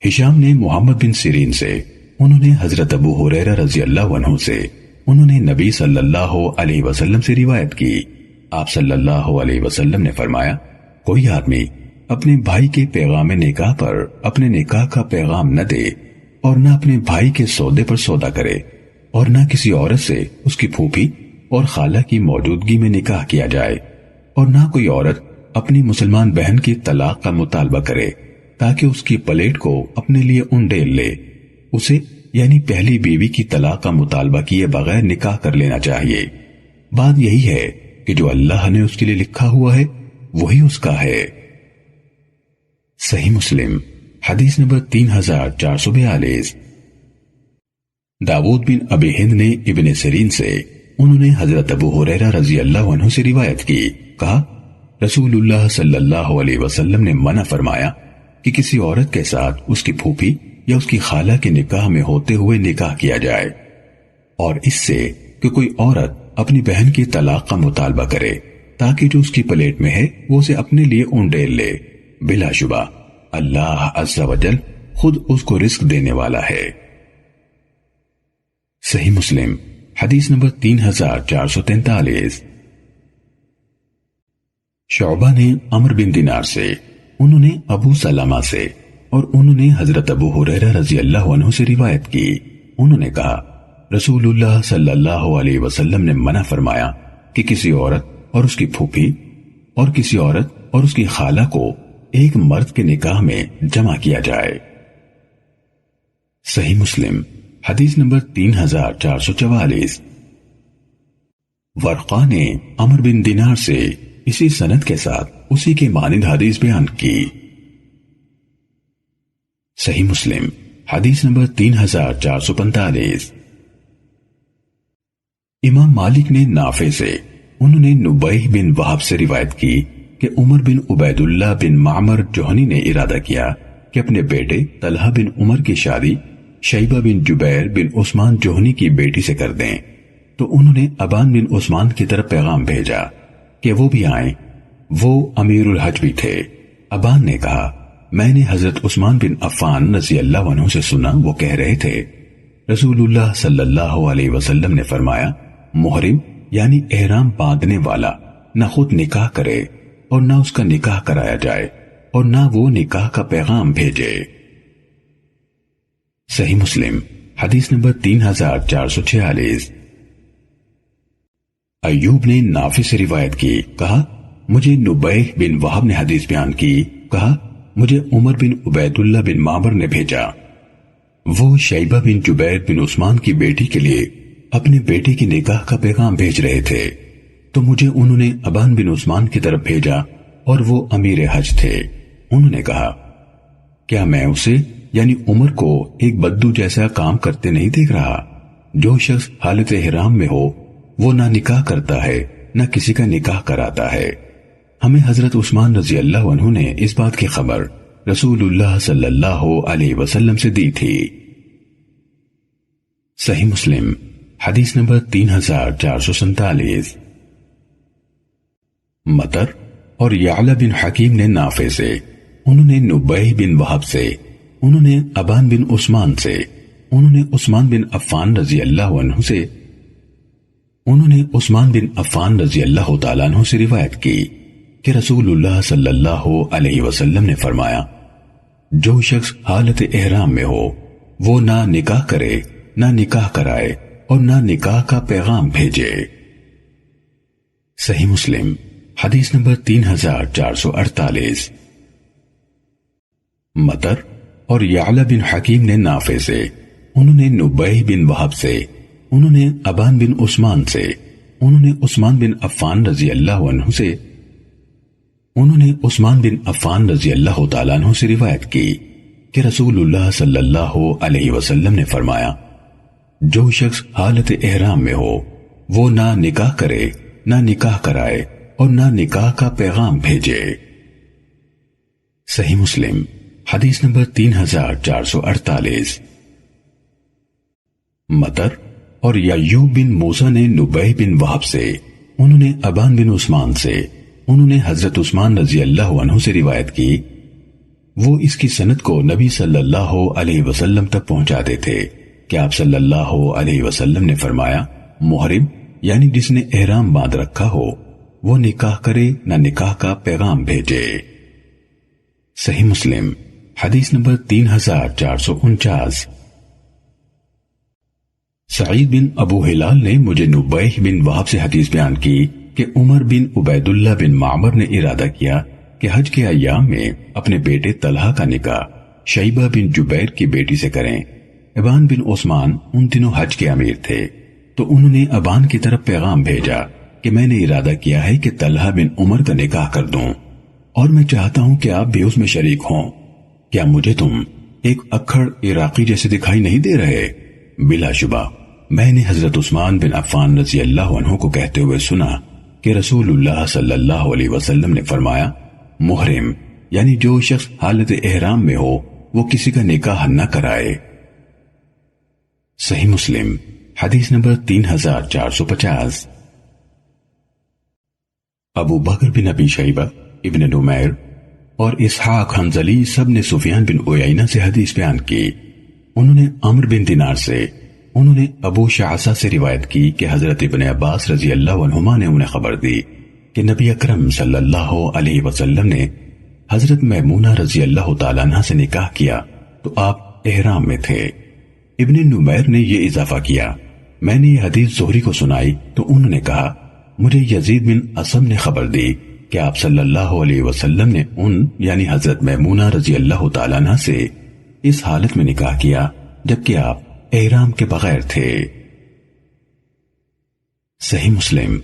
ہشام نے محمد بن سیرین سے، انہوں نے حضرت ابو ہریرہ رضی اللہ عنہ سے، انہوں نے نبی صلی اللہ علیہ وسلم سے روایت کی، آپ صلی اللہ علیہ وسلم نے فرمایا کوئی آدمی اپنے بھائی کے پیغام نکاح پر اپنے نکاح کا پیغام نہ دے اور نہ اپنے بھائی کے سودے پر سودا کرے اور نہ کسی عورت سے اس کی پھوپھی اور خالہ کی موجودگی میں نکاح کیا جائے اور نہ کوئی عورت اپنی مسلمان بہن کی طلاق کا مطالبہ کرے تاکہ اس کی پلیٹ کو اپنے لیے انڈیل لے، اسے یعنی پہلی بیوی کی طلاق کا مطالبہ کیے بغیر نکاح کر لینا چاہیے۔ بات یہی ہے کہ جو اللہ نے اس کے لیے لکھا ہوا ہے وہی اس کا ہے۔ صحیح مسلم حدیث نمبر 3442۔ داؤد بن ابی ہند نے ابن سیرین سے، انہوں نے حضرت ابو ہریرہ رضی اللہ عنہ سے روایت کی، کہا رسول اللہ صلی اللہ علیہ وسلم نے منع فرمایا کہ کسی عورت کے ساتھ اس کی پھوپھی یا اس کی خالہ کے نکاح میں ہوتے ہوئے نکاح کیا جائے، اور اس سے کہ کوئی عورت اپنی بہن کی طلاق کا مطالبہ کرے تاکہ جو اس کی پلیٹ میں ہے وہ اسے اپنے لیے انڈیل لے، بلا شبہ اللہ عز و جل خود اس کو رزق دینے والا ہے۔ صحیح مسلم حدیث نمبر 3443۔ شعبہ نے عمرو بن دینار سے، انہوں نے ابو سلمہ سے اور انہوں نے حضرت ابو ہریرہ رضی اللہ عنہ سے روایت کی، انہوں نے کہا رسول اللہ صلی اللہ علیہ وسلم نے منع فرمایا کہ کسی عورت اور اس کی پھوپھی اور کسی عورت اور اس کی خالہ کو ایک مرد کے نکاح میں جمع کیا جائے۔ صحیح مسلم حدیث نمبر 3444۔ ورقہ نے عمرو بن دینار سے اسی سند کے ساتھ اسی کے مانند حدیث بیان کی۔ صحیح مسلم حدیث نمبر 3445۔ امام مالک نے نافع سے، انہوں نے نبیہ بن وہب سے روایت کی کہ عمر بن عبید اللہ بن معمر جوہنی نے ارادہ کیا کہ اپنے بیٹے طلحہ بن عمر کی شادی شیبہ بن جبیر بن عثمان جوہنی کی بیٹی سے کر دیں، تو انہوں نے ابان بن عثمان کی طرف پیغام بھیجا کہ وہ بھی آئیں، وہ امیر الحج بھی تھے۔ ابان نے کہا میں نے حضرت عثمان بن عفان رضی اللہ عنہ سے سنا، وہ کہہ رہے تھے رسول اللہ صلی اللہ علیہ وسلم نے فرمایا، محرم یعنی احرام باندھنے والا نہ خود نکاح کرے اور نہ اس کا نکاح کرایا جائے اور نہ وہ نکاح کا پیغام بھیجے۔ صحیح مسلم حدیث نمبر 3446۔ ایوب نے نافع سے روایت کی، کہا مجھے نبیہ بن وہب نے حدیث بیان کی، کہا مجھے عمر بن عبید اللہ بن معمر نے بھیجا، وہ شیبہ بن جبیر بن عثمان کی بیٹی کے لیے اپنے بیٹے کی نکاح کا پیغام بھیج رہے تھے، تو مجھے انہوں نے ابان بن عثمان کی طرف بھیجا اور وہ امیر حج تھے۔ انہوں نے کہا، کیا میں اسے یعنی عمر کو ایک بدو جیسا کام کرتے نہیں دیکھ رہا؟ جو شخص حالت احرام میں ہو وہ نہ نکاح کرتا ہے نہ کسی کا نکاح کراتا ہے۔ ہمیں حضرت عثمان رضی اللہ عنہ نے اس بات کی خبر رسول اللہ صلی اللہ علیہ وسلم سے دی تھی۔ صحیح مسلم حدیث نمبر 3447۔ مطر اور یعلا بن حکیم نے نافع سے، انہوں نے نبیہ بن وہب سے، انہوں نے ابان بن عثمان سے، انہوں نے عثمان بن عفان رضی اللہ عنہ سے، انہوں نے عثمان بن عفان رضی اللہ تعالیٰ عنہ سے روایت کی کہ رسول اللہ صلی اللہ علیہ وسلم نے فرمایا، جو شخص حالت احرام میں ہو وہ نہ نکاح کرے نہ نکاح کرائے اور نہ نکاح کا پیغام بھیجے۔ صحیح مسلم حدیث نمبر 3448۔ مطر اور یعلا بن حکیم نے نافع سے، انہوں نے نبیہ بن وہب سے، انہوں نے ابان بن عثمان سے، انہوں نے عثمان بن عفان رضی اللہ عنہ سے، انہوں نے عثمان بن عفان رضی اللہ تعالیٰ عنہ سے روایت کی کہ رسول اللہ صلی اللہ علیہ وسلم نے فرمایا، جو شخص حالت احرام میں ہو وہ نہ نکاح کرے نہ نکاح کرائے اور نہ نکاح کا پیغام بھیجے۔ صحیح مسلم حدیث نمبر 3448۔ مطر اور یعیوب بن موسیٰ نے نبیہ بن وہب سے، انہوں نے ابان بن عثمان سے، انہوں نے حضرت عثمان رضی اللہ عنہ سے روایت کی، وہ اس کی سند کو نبی صلی اللہ علیہ وسلم تک پہنچاتے تھے کہ آپ صلی اللہ علیہ وسلم نے فرمایا، محرم یعنی جس نے احرام باندھ رکھا ہو وہ نکاح کرے نہ نکاح کا پیغام بھیجے۔ صحیح مسلم حدیث نمبر 3449۔ سعید بن ابو ہلال نے مجھے نبیہ بن وہب سے حدیث بیان کی کہ عمر بن عبید اللہ بن معمر نے ارادہ کیا کہ حج کے ایام میں اپنے بیٹے طلحہ کا نکاح شیبہ بن جبیر کی بیٹی سے کریں۔ ابان بن عثمان ان دنوں حج کے امیر تھے، تو انہوں نے ابان کی طرف پیغام بھیجا کہ میں نے ارادہ کیا ہے کہ طلحہ بن عمر کا نکاح کر دوں اور میں چاہتا ہوں کہ آپ بھی اس میں شریک ہوں، کیا مجھے تم ایک اکھڑ عراقی جیسے دکھائی نہیں دے رہے؟ بلا شبہ میں نے حضرت عثمان بن عفان رضی اللہ عنہ کو کہتے ہوئے سنا کہ رسول اللہ صلی اللہ علیہ وسلم نے فرمایا، محرم یعنی جو شخص حالت احرام میں ہو وہ کسی کا نکاح نہ کرائے۔ صحیح مسلم حدیث نمبر 3450۔ ابو بکر بن ابی شیبہ، ابن نمیر اور اسحاق حنظلی سب نے سفیان بن عیینہ سے حدیث بیان کی، انہوں نے عمرو بن دینار سے، انہوں نے ابو شعثہ سے روایت کی کہ حضرت ابن عباس رضی اللہ عنہما نے انہیں خبر دی کہ نبی اکرم صلی اللہ علیہ وسلم نے حضرت میمونہ رضی اللہ تعالیٰ عنہ سے نکاح کیا تو آپ احرام میں تھے۔ ابن نمیر نے یہ اضافہ کیا، میں نے یہ حدیث زہری کو سنائی تو انہوں نے کہا، مجھے یزید بن اسم نے خبر دی کہ آپ صلی اللہ علیہ وسلم نے ان یعنی حضرت میمونہ رضی اللہ تعالیٰ عنہ سے اس حالت میں نکاح کیا جبکہ آپ احرام کے بغیر تھے۔ صحیح مسلم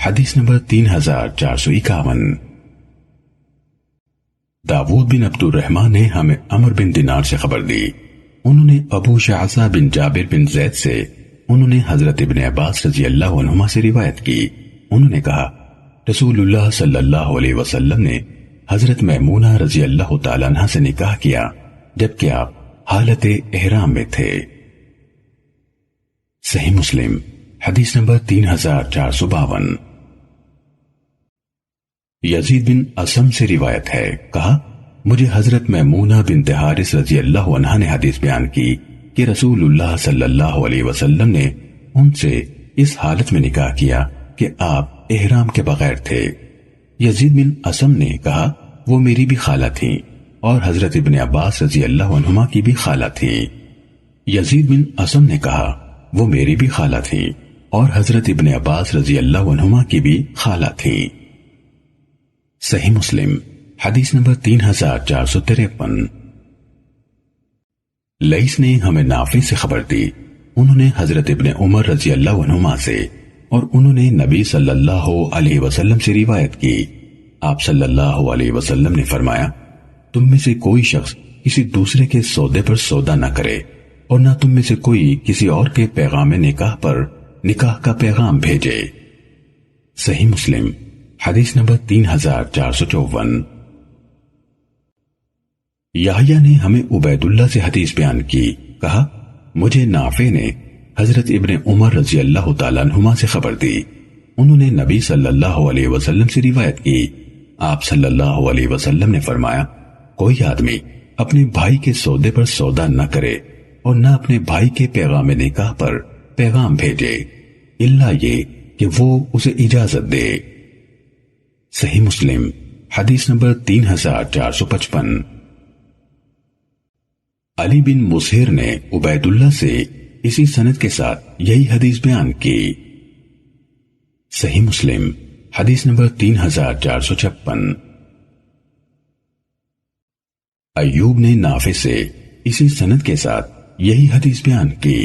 حدیث نمبر 3451۔ داود بن عبد الرحمن نے ہمیں عمرو بن دینار سے خبر دی، انہوں نے ابو شعثہ بن جابر بن زید سے، انہوں نے حضرت ابن عباس رضی اللہ عنہما سے روایت کی، انہوں نے کہا، رسول اللہ صلی اللہ علیہ وسلم نے حضرت میمونہ رضی اللہ تعالیٰ عنہ سے نکاح کیا جبکہ آپ حالت احرام میں تھے۔ صحیح مسلم حدیث نمبر 3452۔ یزید بن اسم سے روایت ہے، کہا، مجھے حضرت میمونہ بنت حارث رضی اللہ عنہ نے حدیث بیان کی کہ رسول اللہ صلی اللہ علیہ وسلم نے ان سے اس حالت میں نکاح کیا کہ آپ احرام کے بغیر تھے۔ یزید بن اسم نے کہا وہ میری بھی خالہ تھیں اور حضرت ابن عباس رضی اللہ عنہما کی بھی خالہ تھیں۔ یزید بن اسم نے کہا وہ میری بھی خالہ تھیں اور حضرت ابن عباس رضی اللہ عنہما کی بھی خالہ تھیں۔ صحیح مسلم حدیث نمبر 3453۔ لیث نے ہمیں نافع سے خبر دی، انہوں نے حضرت ابن عمر رضی اللہ عنہما سے اور انہوں نے نبی صلی اللہ علیہ وسلم سے روایت کی، آپ صلی اللہ علیہ وسلم نے فرمایا تم میں سے کوئی شخص کسی دوسرے کے سودے پر سودا نہ کرے اور نہ تم میں سے کوئی کسی اور کے پیغام نکاح پر نکاح کا پیغام بھیجے۔ صحیح مسلم حدیث نمبر 3454۔ یحییٰ نے ہمیں عبید اللہ سے حدیث بیان کی، کہا مجھے نافع نے حضرت ابن عمر رضی اللہ تعالیٰ عنہما سے خبر دی، انہوں نے نبی صلی اللہ علیہ وسلم سے روایت کی، آپ صلی اللہ علیہ وسلم نے فرمایا کوئی آدمی اپنے بھائی کے سودے پر سودا نہ کرے اور نہ اپنے بھائی کے پیغام نکاح پر پیغام بھیجے الا یہ کہ وہ اسے اجازت دے۔ صحیح مسلم حدیث نمبر 3455۔ علی بن مسہر نے عبید اللہ سے اسی سند کے ساتھ یہی حدیث بیان کی۔ صحیح مسلم حدیث نمبر 3456۔ ایوب نے نافع سے اسی سند کے ساتھ یہی حدیث بیان کی۔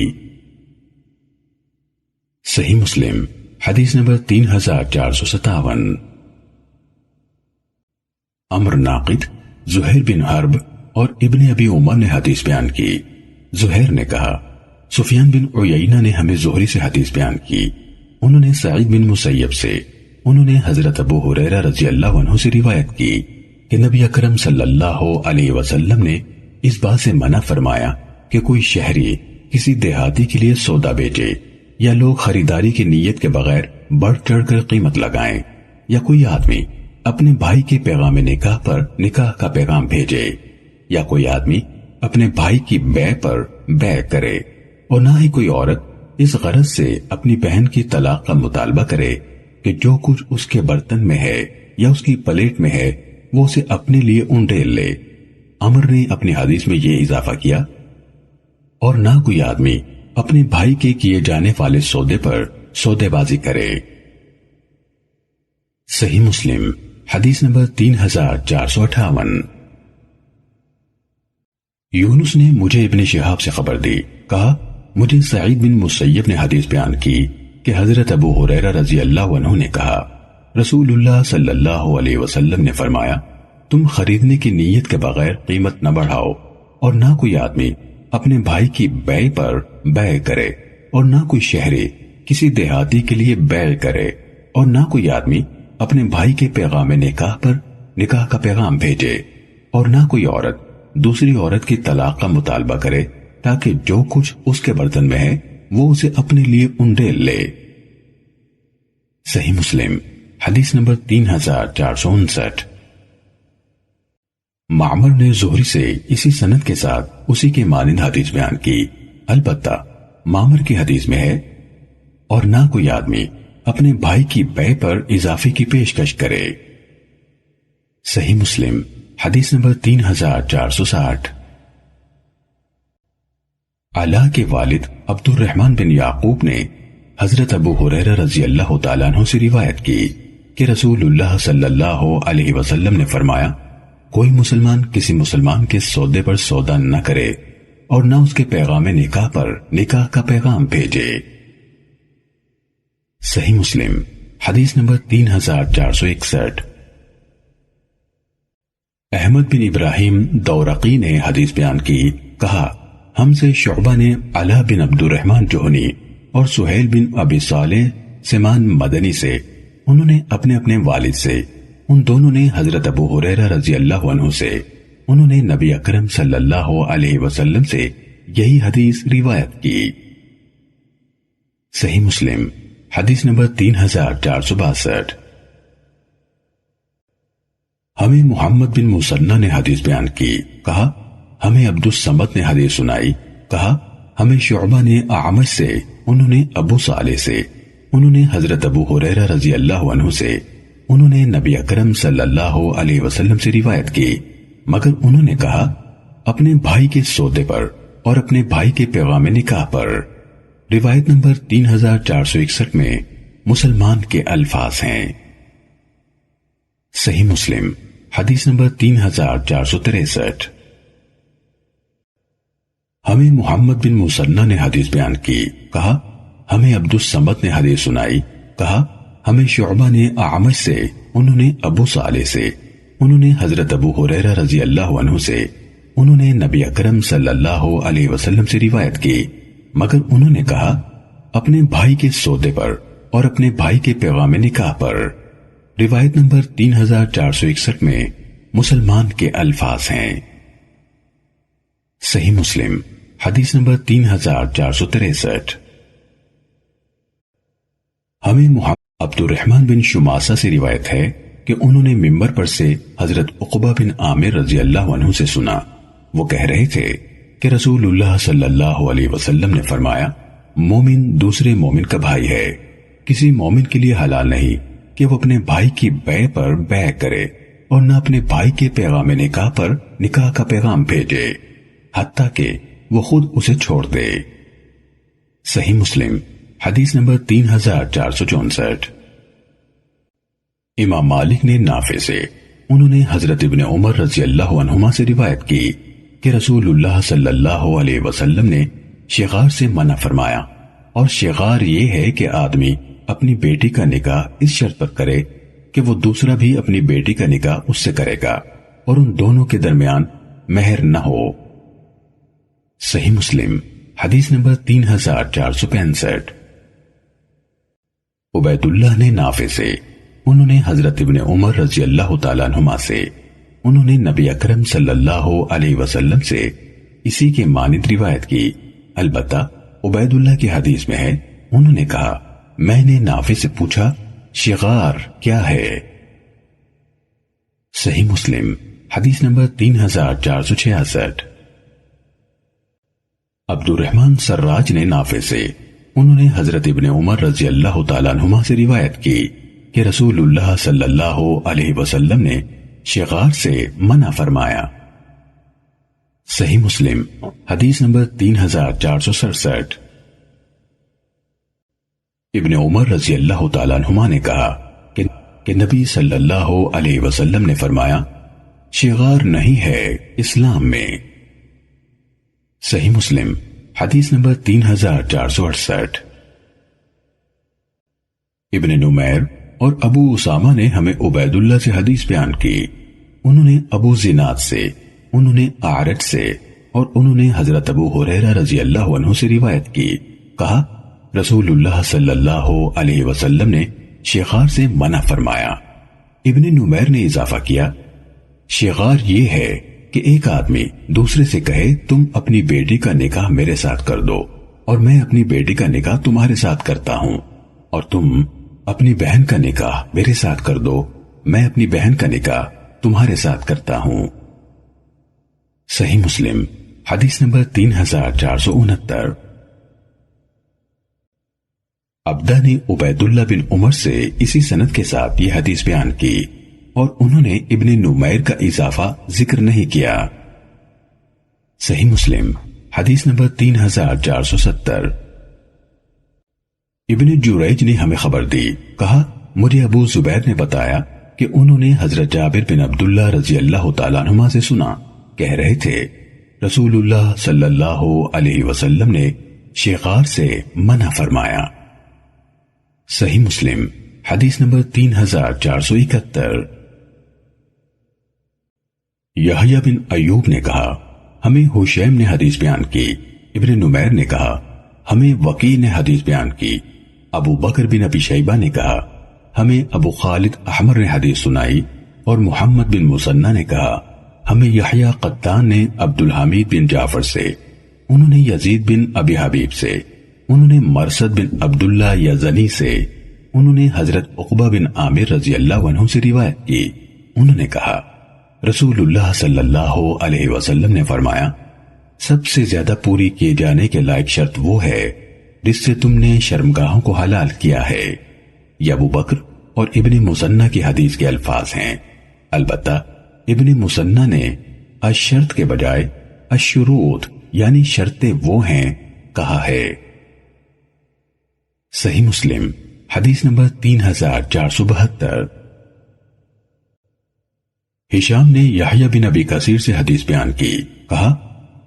صحیح مسلم حدیث نمبر 3457۔ عمرو ناقد، زہیر بن حرب اور ابن ابی عمر نے حدیث بیان کی۔ زہیر نے کہا سفیان بن عیینہ نے ہمیں زہری سے حدیث بیان کی، انہوں نے سعید بن مسیب سے، انہوں نے حضرت ابو ہریرہ رضی اللہ عنہ سے روایت کی کہ نبی اکرم صلی اللہ علیہ وسلم نے اس بات سے منع فرمایا کہ کوئی شہری کسی دیہاتی کے لیے سودا بیچے یا لوگ خریداری کی نیت کے بغیر بڑھ چڑھ کر قیمت لگائیں یا کوئی آدمی اپنے بھائی کے پیغام نکاح پر نکاح کا پیغام بھیجے یا کوئی آدمی اپنے بھائی کی بیع پر بیع کرے، اور نہ ہی کوئی عورت اس غرض سے اپنی بہن کی طلاق کا مطالبہ کرے کہ جو کچھ اس کے برتن میں ہے یا اس کی پلیٹ میں ہے وہ اسے اپنے لیے انڈیل لے۔ عمر نے اپنی حدیث میں یہ اضافہ کیا اور نہ کوئی آدمی اپنے بھائی کے کیے جانے والے سودے پر سودے بازی کرے۔ صحیح مسلم حدیث نمبر 3458۔ یونس نے مجھے ابن شہاب سے خبر دی، کہا مجھے سعید بن مسیب نے حدیث بیان کی کہ حضرت ابو ہریرہ رضی اللہ عنہ نے کہا رسول اللہ صلی اللہ علیہ وسلم نے فرمایا تم خریدنے کی نیت کے بغیر قیمت نہ بڑھاؤ اور نہ کوئی آدمی اپنے بھائی کی بیع پر بیع کرے اور نہ کوئی شہری کسی دیہاتی کے لیے بیع کرے اور نہ کوئی آدمی اپنے بھائی کے پیغام نکاح پر نکاح کا پیغام بھیجے اور نہ کوئی عورت دوسری عورت کی طلاق کا مطالبہ کرے تاکہ جو کچھ اس کے برتن میں ہے وہ اسے اپنے لیے انڈیل لے۔ صحیح مسلم حدیث نمبر 3459۔ معمر نے زہری سے اسی سند کے ساتھ اسی کے مانند حدیث بیان کی، البتہ معمر کی حدیث میں ہے اور نہ کوئی آدمی اپنے بھائی کی بیع پر اضافے کی پیشکش کرے۔ صحیح مسلم حدیث نمبر 3460۔ علا کے والد عبد الرحمن بن یعقوب نے حضرت ابو ہریرہ رضی اللہ تعالیٰ عنہ سے روایت کی کہ رسول اللہ صلی اللہ علیہ وسلم نے فرمایا کوئی مسلمان کسی مسلمان کے سودے پر سودا نہ کرے اور نہ اس کے پیغام نکاح پر نکاح کا پیغام بھیجے۔ صحیح مسلم حدیث نمبر 3461۔ احمد بن ابراہیم دورقی نے حدیث بیان کی، کہا ہم سے شعبہ نے علا بن عبد الرحمن جوہنی اور سہیل بن ابی صالح سمان مدنی سے، انہوں نے اپنے اپنے والد سے، ان دونوں نے حضرت ابو ہریرہ رضی اللہ عنہ سے، انہوں نے نبی اکرم صلی اللہ علیہ وسلم سے یہی حدیث روایت کی۔ صحیح مسلم حدیث نمبر 3462۔ ہمیں محمد بن مسنہ نے حدیث بیان کی، کہا ہمیں عبد الصمد نے حدیث سنائی، کہا ہمیں شعبہ نے اعمش سے، انہوں نے ابو صالح سے، انہوں نے حضرت ابو ہریرہ رضی اللہ عنہ سے، انہوں نے نبی اکرم صلی اللہ علیہ وسلم سے روایت کی، مگر انہوں نے کہا اپنے بھائی کے سودے پر اور اپنے بھائی کے پیغام نکاح پر۔ روایت نمبر 3461 میں مسلمان کے الفاظ ہیں۔ صحیح مسلم حدیث نمبر 3463۔ ہمیں محمد بن مسنہ نے حدیث بیان کی، کہا ہمیں عبد الصمد نے حدیث سنائی، کہا ہمیں شعبہ نے اعمش سے، انہوں نے ابو صالح سے، انہوں نے حضرت ابو ہریرہ رضی اللہ عنہ سے، انہوں نے نبی اکرم صلی اللہ علیہ وسلم سے روایت کی، مگر انہوں نے کہا اپنے بھائی کے سودے پر اور اپنے بھائی کے پیغام نکاح پر۔ روایت نمبر 3461 میں مسلمان کے الفاظ ہیں۔ صحیح مسلم حدیث نمبر 3463۔ ہمیں محمد عبد الرحمن بن شماسہ سے روایت ہے کہ انہوں نے ممبر پر سے حضرت عقبہ بن عامر رضی اللہ عنہ سے سنا، وہ کہہ رہے تھے کہ رسول اللہ صلی اللہ علیہ وسلم نے فرمایا مومن دوسرے مومن کا بھائی ہے، کسی مومن کے لیے حلال نہیں کہ وہ اپنے بھائی کی بیع پر بیع کرے اور نہ اپنے بھائی کے پیغام نکاح پر نکاح کا پیغام بھیجے، حتیٰ کہ وہ خود اسے چھوڑ دے۔ صحیح مسلم حدیث نمبر 3464۔ امام مالک نے نافع سے، انہوں نے حضرت ابن عمر رضی اللہ عنہما سے روایت کی کہ رسول اللہ صلی اللہ علیہ وسلم نے شغار سے منع فرمایا، اور شغار یہ ہے کہ آدمی اپنی بیٹی کا نکاح اس شرط پر کرے کہ وہ دوسرا بھی اپنی بیٹی کا نکاح اس سے کرے گا اور ان دونوں کے درمیان مہر نہ ہو۔ صحیح مسلم حدیث نمبر 3465۔ عبید اللہ نے نافع سے، انہوں نے حضرت ابن عمر رضی اللہ تعالیٰ عنہما سے، انہوں نے نبی اکرم صلی اللہ علیہ وسلم سے اسی کے مانند روایت کی، البتہ عبید اللہ کی حدیث میں ہے انہوں نے کہا میں نے نافع سے پوچھا شغار کیا ہے؟ صحیح مسلم حدیث نمبر 3466۔ عبد الرحمن سراج نے نافع سے، انہوں نے حضرت ابن عمر رضی اللہ تعالیٰ عنہما سے روایت کی کہ رسول اللہ صلی اللہ علیہ وسلم نے شغار سے منع فرمایا۔ صحیح مسلم حدیث نمبر 3467۔ ابن عمر رضی اللہ تعالیٰ عنہما نے کہا کہ نبی صلی اللہ علیہ وسلم نے فرمایا شغار نہیں ہے اسلام میں۔ صحیح مسلم حدیث نمبر 3468۔ ابن نمیر اور ابو اسامہ نے ہمیں عبید اللہ سے حدیث بیان کی، انہوں نے ابو زناد سے، انہوں نے اعرج سے اور انہوں نے حضرت ابو ہریرہ رضی اللہ عنہ سے روایت کی، کہا رسول اللہ صلی اللہ علیہ وسلم نے شغار سے منع فرمایا۔ ابن نمیر نے اضافہ کیا شغار یہ ہے کہ ایک آدمی دوسرے سے کہے تم اپنی بیٹی کا نکاح میرے ساتھ کر دو اور میں اپنی بیٹی کا نکاح تمہارے ساتھ کرتا ہوں، اور تم اپنی بہن کا نکاح میرے ساتھ کر دو، میں اپنی بہن کا نکاح تمہارے ساتھ کرتا ہوں۔ صحیح مسلم حدیث نمبر 3469۔ عبدہ نے عبید اللہ بن عمر سے اسی سند کے ساتھ یہ حدیث بیان کی اور انہوں نے ابن نمیر کا اضافہ ذکر نہیں کیا۔ صحیح مسلم حدیث نمبر 3470۔ ابن جریج نے ہمیں خبر دی، کہا مجھے ابو زبیر نے بتایا کہ انہوں نے حضرت جابر بن عبداللہ رضی اللہ تعالیٰ عنہما سے سنا، کہہ رہے تھے رسول اللہ صلی اللہ علیہ وسلم نے شغار سے منع فرمایا۔ صحیح مسلم حدیث نمبر 3471۔ یحییٰ بن ایوب نے کہا ہمیں حشیم نے حدیث بیان کی، ابن نمیر نے کہا ہمیں وقیع نے حدیث بیان کی، ابو بکر بن ابی شیبہ نے کہا ہمیں ابو خالد احمر نے حدیث سنائی، اور محمد بن مسنہ نے کہا ہمیں یحییٰ قطان نے عبد الحمید بن جعفر سے، انہوں نے یزید بن ابی حبیب سے، انہوں نے مرثد بن عبداللہ یزنی سے، انہوں نے حضرت عقبہ بن عامر رضی اللہ عنہ سے روایت کی، انہوں نے کہا رسول اللہ صلی اللہ علیہ وسلم نے فرمایا سب سے زیادہ پوری کیے جانے کے لائق شرط وہ ہے جس سے تم نے شرمگاہوں کو حلال کیا ہے۔ یہ ابو بکر اور ابن مسنہ کی حدیث کے الفاظ ہیں۔ البتہ ابن مسنہ نے الشرط کے بجائے الشروط یعنی شرطیں وہ ہیں کہا ہے۔ صحیح مسلم حدیث نمبر 3472۔ ہشام نے یحییٰ بن ابی کثیر سے حدیث بیان کی، کہا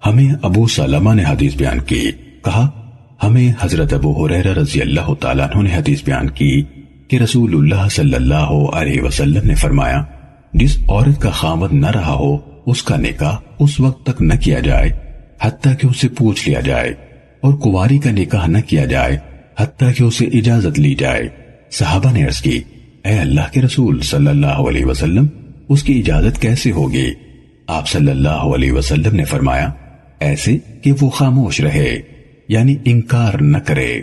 ہمیں ابو سلمہ نے حدیث بیان کی، کہا ہمیں حضرت ابو ہریرہ رضی اللہ تعالیٰ عنہ نے حدیث بیان کی کہ رسول اللہ صلی اللہ علیہ وسلم نے فرمایا، جس عورت کا خاوند نہ رہا ہو اس کا نکاح اس وقت تک نہ کیا جائے حتیٰ کہ اسے پوچھ لیا جائے، اور کنواری کا نکاح نہ کیا جائے حتیٰ کہ اسے اجازت لی جائے۔ صحابہ نے عرض کی، اے اللہ کے رسول صلی اللہ علیہ وسلم، اس کی اجازت کیسے ہوگی؟ آپ صلی اللہ علیہ وسلم نے فرمایا، ایسے کہ وہ خاموش رہے، یعنی انکار نہ کرے۔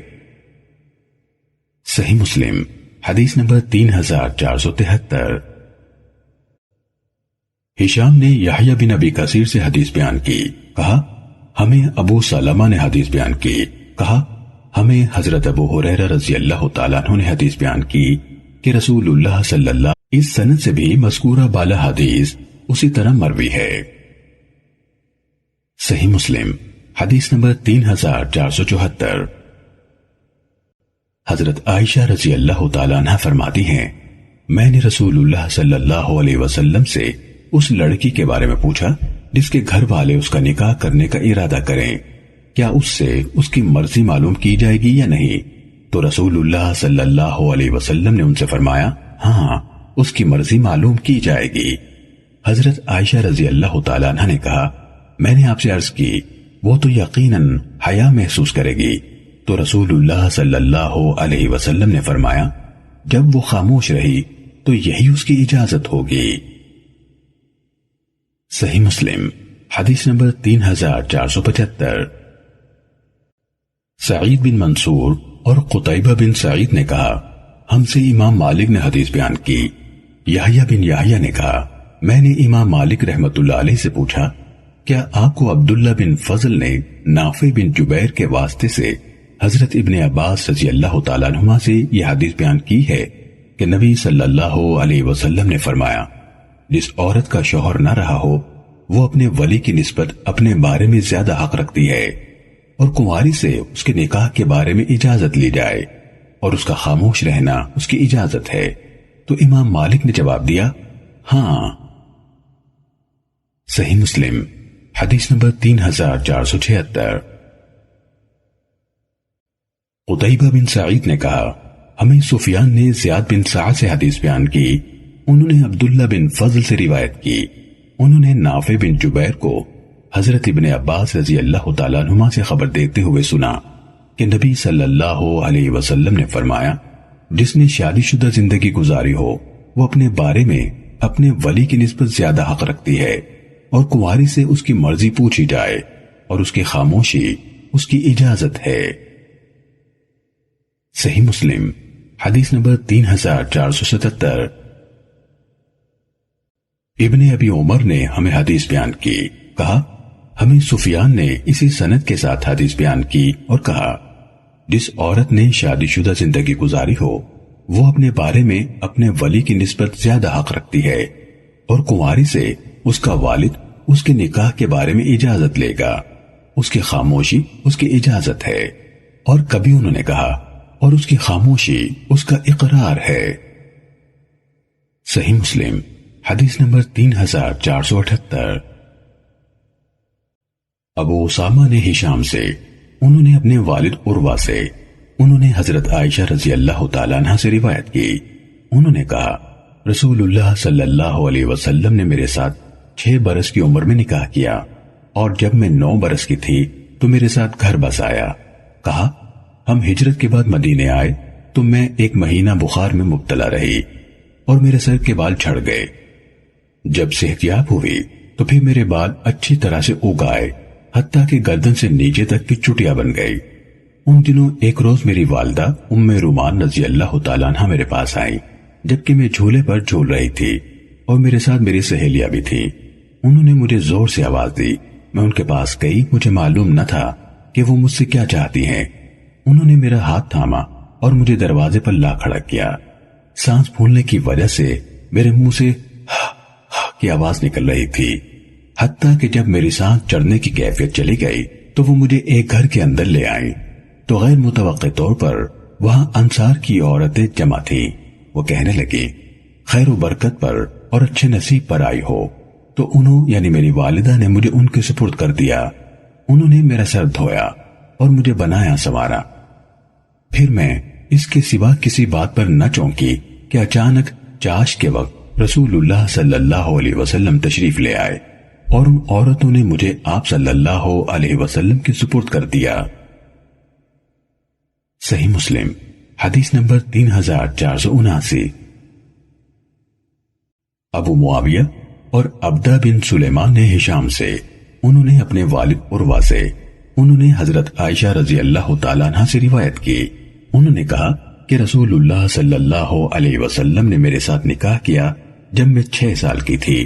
صحیح مسلم حدیث نمبر 3473۔ ہشام نے یحییٰ بن ابی کثیر سے حدیث بیان کی، کہا ہمیں ابو سلمہ نے حدیث بیان کی، کہا ہمیں حضرت ابو ہریرہ رضی اللہ تعالیٰ عنہ نے حدیث بیان کی کہ رسول اللہ صلی اللہ اس سند سے بھی مذکورہ بالا حدیث اسی طرح مروی ہے۔ صحیح مسلم حدیث نمبر 3474۔ حضرت عائشہ رضی اللہ تعالیٰ عنہ فرماتی ہیں، میں نے رسول اللہ صلی اللہ علیہ وسلم سے اس لڑکی کے بارے میں پوچھا جس کے گھر والے اس کا نکاح کرنے کا ارادہ کریں، کیا اس سے اس کی مرضی معلوم کی جائے گی یا نہیں؟ تو رسول اللہ صلی اللہ علیہ وسلم نے ان سے فرمایا، ہاں اس کی مرضی معلوم کی جائے گی۔ حضرت عائشہ رضی اللہ تعالیٰ عنہ نے کہا، میں نے آپ سے عرض کی وہ تو یقیناً حیا محسوس کرے گی، تو رسول اللہ صلی اللہ علیہ وسلم نے فرمایا، جب وہ خاموش رہی تو یہی اس کی اجازت ہوگی۔ صحیح مسلم حدیث نمبر 3475۔ سعید بن منصور اور قتیبہ بن سعید نے کہا، ہم سے امام مالک نے حدیث بیان کی۔ یحییٰ بن یحییٰ نے کہا، میں نے امام مالک رحمت اللہ علیہ سے پوچھا، کیا آپ کو عبداللہ بن فضل نے نافع بن جبیر کے واسطے سے حضرت ابن عباس رضی اللہ تعالیٰ عنہما سے یہ حدیث بیان کی ہے کہ نبی صلی اللہ علیہ وسلم نے فرمایا، جس عورت کا شوہر نہ رہا ہو وہ اپنے ولی کی نسبت اپنے بارے میں زیادہ حق رکھتی ہے، اور کنواری سے اس کے نکاح کے بارے میں اجازت لی جائے اور اس کا خاموش رہنا اس کی اجازت ہے۔ تو امام مالک نے جواب دیا، ہاں۔ صحیح مسلم حدیث نمبر 3476۔ قتیبہ بن سعید نے کہا، ہمیں سفیان نے زیاد بن سعد سے حدیث بیان کی، انہوں نے عبداللہ بن فضل سے روایت کی، انہوں نے نافع بن جبیر کو حضرت ابن عباس رضی اللہ تعالیٰ عنہما سے خبر دیتے ہوئے سنا کہ نبی صلی اللہ علیہ وسلم نے فرمایا، جس نے شادی شدہ زندگی گزاری ہو وہ اپنے بارے میں اپنے ولی کی نسبت زیادہ حق رکھتی ہے، اور کنواری سے اس کی مرضی پوچھی جائے اور اس کی خاموشی اس کی اجازت ہے۔ صحیح مسلم حدیث نمبر 3477۔ ابن ابی عمر نے ہمیں حدیث بیان کی، کہا ہمیں سفیان نے اسی سند کے ساتھ حدیث بیان کی اور کہا، جس عورت نے شادی شدہ زندگی گزاری ہو وہ اپنے بارے میں اپنے ولی کی نسبت زیادہ حق رکھتی ہے، اور کنواری سے اس کا والد اس کے نکاح کے بارے میں اجازت لے گا، اس کی خاموشی اس کی اجازت ہے، اور کبھی انہوں نے کہا اور اس کی خاموشی اس کا اقرار ہے۔ صحیح مسلم حدیث نمبر 3478۔ ابو اسامہ نے ہشام سے، انہوں نے اپنے والد عروہ سے، انہوں نے حضرت عائشہ رضی اللہ تعالیٰ عنہ سے روایت کی، انہوں نے کہا، رسول اللہ صلی اللہ علیہ وسلم نے میرے ساتھ 6 برس کی عمر میں نکاح کیا، اور جب میں 9 برس کی تھی تو میرے ساتھ گھر بس آیا۔ کہا ہم ہجرت کے بعد مدینے آئے تو میں 1 مہینہ بخار میں مبتلا رہی اور میرے سر کے بال جھڑ گئے۔ جب صحتیاب ہوئی تو پھر میرے بال اچھی طرح سے اگ آئے، حتیٰ کہ گردن سے نیچے تک کی چٹیاں بن گئی۔ ان دنوں ایک روز میری والدہ ام رومان رضی اللہ تعالیٰ عنہ میرے پاس آئیں، جبکہ میں جھولے پر جھول رہی تھی اور میرے ساتھ میری سہیلیاں بھی تھیں۔ انہوں نے مجھے زور سے آواز دی، میں ان کے پاس گئی، مجھے معلوم نہ تھا کہ وہ مجھ سے کیا چاہتی ہیں۔ انہوں نے میرا ہاتھ تھاما اور مجھے دروازے پر لا کھڑا کیا۔ سانس پھولنے کی وجہ سے میرے منہ سے کی آواز نکل رہی تھی، حتیٰ کہ جب میری سانس چڑھنے کی کیفیت چلی گئی تو وہ مجھے ایک گھر کے اندر لے آئیں تو غیر متوقع طور پر وہاں انصار کی عورتیں جمع تھیں۔ وہ کہنے لگی، خیر و برکت پر اور اچھے نصیب پر آئی ہو۔ تو انہوں یعنی میری والدہ نے مجھے ان کے سپرد کر دیا۔ انہوں نے میرا سر دھویا اور مجھے بنایا سنوارا۔ پھر میں اس کے سوا کسی بات پر نہ چونکی کہ اچانک چاش کے وقت رسول اللہ صلی اللہ علیہ وسلم تشریف لے آئے اور ان عورتوں نے مجھے آپ صلی اللہ علیہ وسلم کے سپرد کر دیا۔ صحیح مسلم حدیث نمبر 3479۔ ابو معاویہ اور عبدہ بن سلیمان نے ہشام سے، انہوں نے اپنے والد عروہ سے، انہوں نے حضرت عائشہ رضی اللہ تعالیٰ عنہ سے روایت کی، انہوں نے کہا کہ رسول اللہ صلی اللہ علیہ وسلم نے میرے ساتھ نکاح کیا جب میں 6 سال کی تھی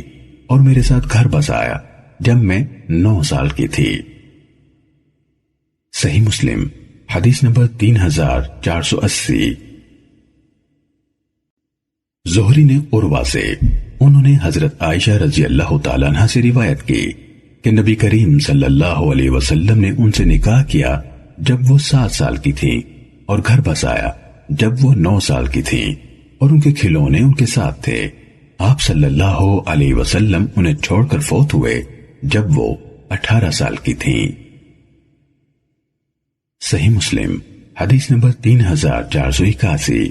اور میرے ساتھ گھر بسایا جب میں 9 سال کی تھی۔ صحیح مسلم حدیث نمبر 3480۔ زہری نے عروہ سے، انہوں نے حضرت عائشہ رضی اللہ تعالیٰ عنہ سے روایت کی کہ نبی کریم صلی اللہ علیہ وسلم نے ان سے نکاح کیا جب وہ 7 سال کی تھی اور گھر بسایا جب وہ 9 سال کی تھی اور ان کے کھلونے ان کے ساتھ تھے۔ آپ صلی اللہ علیہ وسلم انہیں چھوڑ کر فوت ہوئے جب وہ 18 سال کی تھیں۔ صحیح مسلم حدیث نمبر 3481۔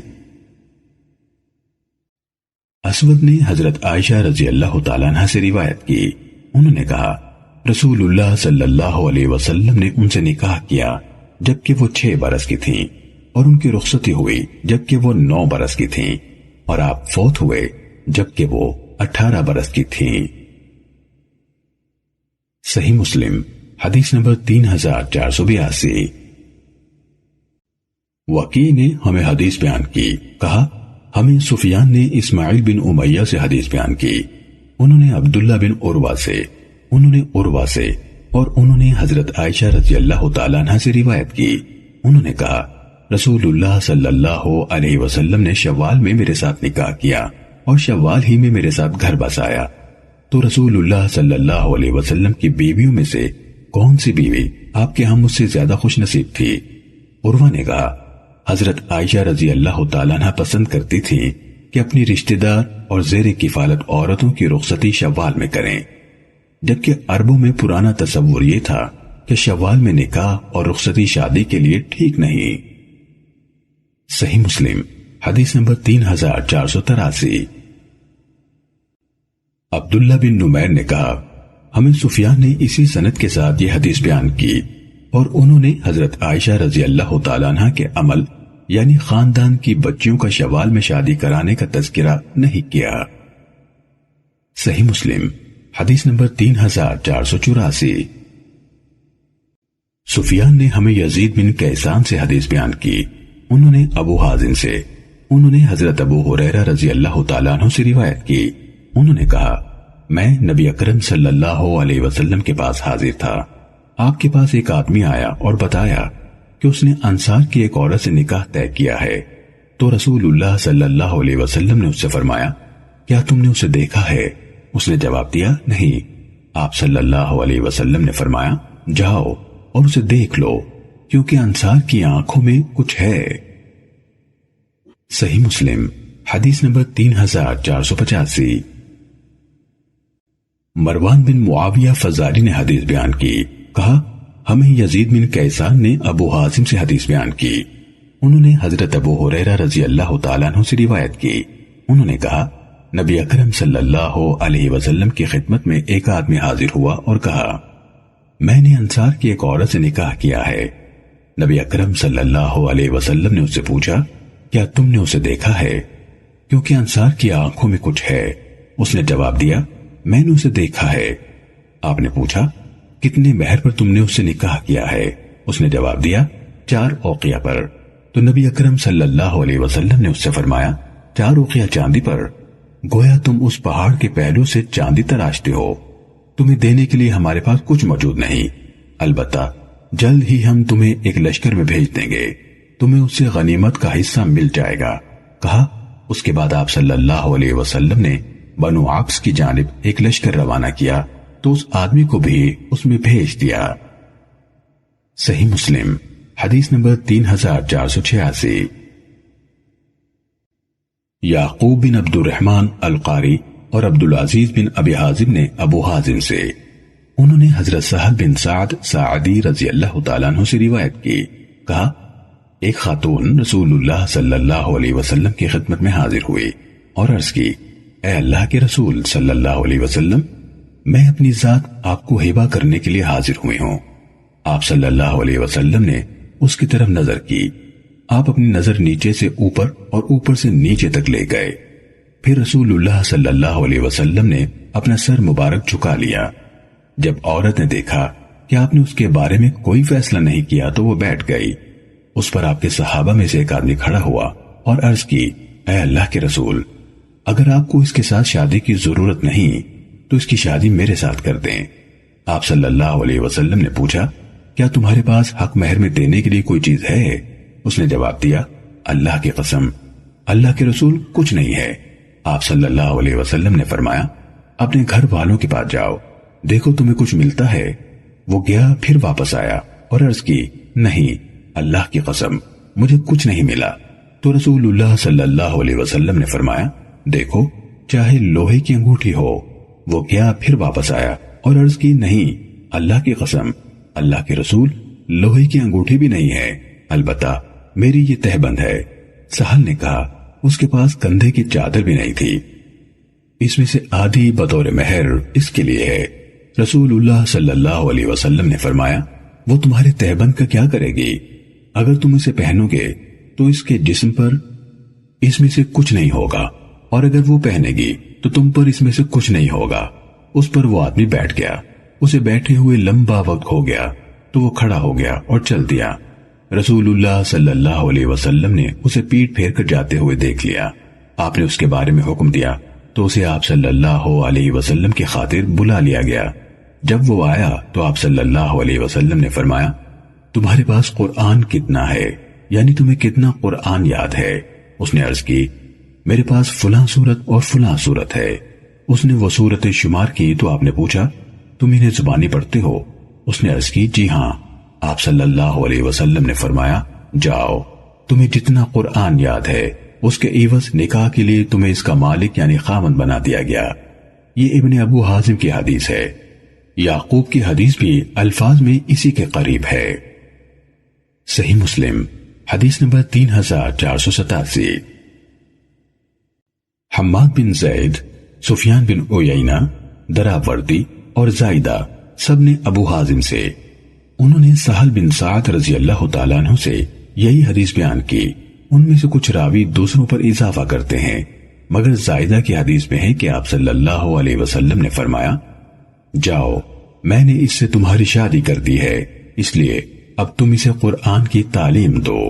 اسود نے حضرت عائشہ رضی اللہ تعالیٰ عنہ سے روایت کی، انہوں نے کہا رسول اللہ صلی اللہ علیہ وسلم نے ان سے نکاح کیا جبکہ وہ 6 برس کی تھیں اور ان کی رخصتی ہوئی جبکہ وہ 9 برس کی تھیں اور آپ فوت ہوئے جبکہ وہ 18 برس کی تھیں۔ صحیح مسلم حدیث نمبر 3482۔ وکیع نے ہمیں حدیث بیان کی، کہا ہمیں سفیان نے اسماعیل بن امیہ سے حدیث بیان کی، انہوں نے عبداللہ بن عروہ سے، انہوں نے عروہ سے اور انہوں نے حضرت عائشہ رضی اللہ تعالیٰ عنہ سے روایت کی، انہوں نے کہا رسول اللہ صلی اللہ علیہ وسلم نے شوال میں میرے ساتھ نکاح کیا اور شوال ہی میں میرے ساتھ گھر بسایا، تو رسول اللہ صلی اللہ علیہ وسلم کی بیویوں میں سے کون سی بیوی آپ کے ہاں مجھ سے زیادہ خوش نصیب تھی؟ عروہ نے کہا حضرت عائشہ رضی اللہ تعالیٰ عنہ پسند کرتی تھی کہ اپنی رشتہ دار اور زیر کفالت عورتوں کی رخصتی شوال میں کریں، جبکہ عربوں میں پرانا تصور یہ تھا کہ شوال میں نکاح اور رخصتی شادی کے لیے ٹھیک نہیں۔ صحیح مسلم حدیث نمبر 3483۔ عبداللہ بن نمیر نے کہا ہمیں سفیان نے اسی سند کے ساتھ یہ حدیث بیان کی اور انہوں نے حضرت عائشہ رضی اللہ تعالیٰ عنہ کے عمل یعنی خاندان کی بچیوں کا شوال میں شادی کرانے کا تذکرہ نہیں کیا۔ صحیح مسلم حدیث نمبر 3484۔ سفیان نے ہمیں یزید بن کیسان سے حدیث بیان کی، انہوں نے ابو حازم سے، انہوں نے حضرت ابو ہریرہ رضی اللہ تعالیٰ عنہ سے روایت کی، انہوں نے کہا میں نبی اکرم صلی اللہ علیہ وسلم کے پاس حاضر تھا، آپ کے پاس ایک آدمی آیا اور بتایا کہ اس نے انصار کی ایک عورت سے نکاح طے کیا ہے، تو رسول اللہ صلی اللہ علیہ وسلم نے اس سے فرمایا کیا تم نے اسے دیکھا ہے؟ اس نے جواب دیا نہیں۔ آپ صلی اللہ علیہ وسلم نے فرمایا جاؤ اور اسے دیکھ لو کیونکہ انصار کی آنکھوں میں کچھ ہے۔ صحیح مسلم حدیث نمبر 3485۔ مروان بن معاویہ فزاری نے حدیث بیان کی، کہا ہمیں یزید بن کیسان نے ابو حازم سے حدیث بیان کی، انہوں نے حضرت ابو ہریرہ رضی اللہ تعالیٰ عنہ سے روایت کی، انہوں نے کہا نبی اکرم صلی اللہ علیہ وسلم کی خدمت میں ایک آدمی حاضر ہوا اور کہا میں نے انصار کی ایک عورت سے نکاح کیا ہے۔ نبی اکرم صلی اللہ علیہ وسلم نے اس سے پوچھا کیا تم نے اسے دیکھا ہے؟ کیونکہ انصار کی آنکھوں میں کچھ ہے۔ اس نے جواب دیا میں نے اسے دیکھا ہے۔ آپ نے پوچھا کتنے مہر پر تم نے اس سے نکاح کیا ہے؟ اس نے جواب دیا 4 اوقیہ پر۔ تو نبی اکرم صلی اللہ علیہ وسلم نے اس سے فرمایا 4 اوقیہ چاندی پر؟ گویا تم اس پہاڑ کے پہلو سے چاندی تراشتے ہو۔ تمہیں دینے کے لیے ہمارے پاس کچھ موجود نہیں، البتہ جلد ہی ہم تمہیں ایک لشکر میں بھیج دیں گے، تمہیں اس سے غنیمت کا حصہ مل جائے گا۔ کہا اس کے بعد آپ صلی اللہ علیہ وسلم نے بنو عبس کی جانب ایک لشکر روانہ کیا تو اس آدمی کو بھی اس میں بھیج دیا۔ صحیح مسلم حدیث نمبر 3486۔ یعقوب بن عبد الرحمن القاری اور عبدالعزیز بن ابی حازم نے ابو حازم سے، انہوں نے حضرت سہل بن سعد ساعدی رضی اللہ تعالیٰ عنہ سے روایت کی، کہا ایک خاتون رسول اللہ صلی اللہ علیہ وسلم کی خدمت میں حاضر ہوئی اور عرض کی، اے اللہ کے رسول صلی اللہ علیہ وسلم، میں اپنی ذات آپ کو ہبہ کرنے کے لیے حاضر ہوئی ہوں۔ آپ صلی اللہ علیہ وسلم نے اس کی طرف نظر کی، آپ اپنی نظر نیچے سے اوپر اور اوپر سے نیچے تک لے گئے، پھر رسول اللہ صلی اللہ علیہ وسلم نے اپنا سر مبارک جھکا لیا۔ جب عورت نے دیکھا کہ آپ نے اس کے بارے میں کوئی فیصلہ نہیں کیا تو وہ بیٹھ گئی۔ اس پر آپ کے صحابہ میں سے ایک آدمی کھڑا ہوا اور عرض کی، اے اللہ کے رسول، اگر آپ کو اس کے ساتھ شادی کی ضرورت نہیں تو اس کی شادی میرے ساتھ کر دیں۔ آپ صلی اللہ علیہ وسلم نے پوچھا، کیا تمہارے پاس حق مہر میں دینے کے لیے کوئی چیز ہے؟ اس نے جواب دیا، اللہ کی قسم، اللہ کے رسول کچھ نہیں ہے۔ آپ صلی اللہ علیہ وسلم نے فرمایا، اپنے گھر والوں کے پاس جاؤ، دیکھو تمہیں کچھ ملتا ہے۔ وہ گیا، پھر واپس آیا اور عرض کی، نہیں، اللہ کی قسم، مجھے کچھ نہیں ملا۔ تو رسول اللہ صلی اللہ علیہ وسلم نے فرمایا، دیکھو چاہے لوہے کی انگوٹھی ہو۔ وہ گیا، پھر واپس آیا اور عرض کی، نہیں، اللہ کی قسم، اللہ کے رسول، لوہے کی انگوٹھی بھی نہیں ہے، البتہ میری یہ تہبند ہے۔ سہل نے کہا، اس کے پاس کندھے کی چادر بھی نہیں تھی، اس میں سے آدھی بطور مہر اس کے لیے ہے۔ رسول اللہ صلی اللہ علیہ وسلم نے فرمایا، وہ تمہارے تہبند کا کیا کرے گی؟ اگر تم اسے پہنو گے تو اس کے جسم پر اس میں سے کچھ نہیں ہوگا، اور اگر وہ پہنے گی تو تم پر اس میں سے کچھ نہیں ہوگا۔ اس پر وہ آدمی بیٹھ گیا، اسے بیٹھے ہوئے لمبا وقت ہو گیا تو وہ کھڑا ہو گیا اور چل دیا۔ رسول اللہ صلی اللہ علیہ وسلم نے اسے پیٹ پھیر کر جاتے ہوئے دیکھ لیا۔ آپ نے اس کے بارے میں حکم دیا تو اسے آپ صلی اللہ علیہ وسلم کی خاطر بلا لیا گیا۔ جب وہ آیا تو آپ صلی اللہ علیہ وسلم نے فرمایا، تمہارے پاس قرآن کتنا ہے، یعنی تمہیں کتنا قرآن یاد ہے؟ اس نے عرض کی، میرے پاس فلاں سورت اور فلاں سورت ہے۔ اس نے وہ سورتیں شمار کی تو آپ نے پوچھا، تم انہیں زبانی پڑھتے ہو؟ اس نے عرض کی، جی ہاں۔ آپ صلی اللہ علیہ وسلم نے فرمایا، جاؤ، تمہیں جتنا قرآن یاد ہے اس کے عوض نکاح کے لیے تمہیں اس کا مالک یعنی خاوند بنا دیا گیا۔ یہ ابن ابو حازم کی حدیث ہے۔ یعقوب کی حدیث بھی الفاظ میں اسی کے قریب ہے۔ صحیح مسلم حدیث نمبر 3487۔ حماد بن زید، سفیان بن عیینہ، دراوردی اور زائدہ سب نے ابو حازم سے، انہوں نے سہل بن سعد رضی اللہ تعالیٰ عنہ سے یہی حدیث بیان کی۔ ان میں سے کچھ راوی دوسروں پر اضافہ کرتے ہیں، مگر زائدہ کی حدیث میں ہے کہ آپ صلی اللہ علیہ وسلم نے فرمایا، جاؤ، میں نے اس سے تمہاری شادی کر دی ہے، اس لیے اب تم اسے قرآن کی تعلیم دو۔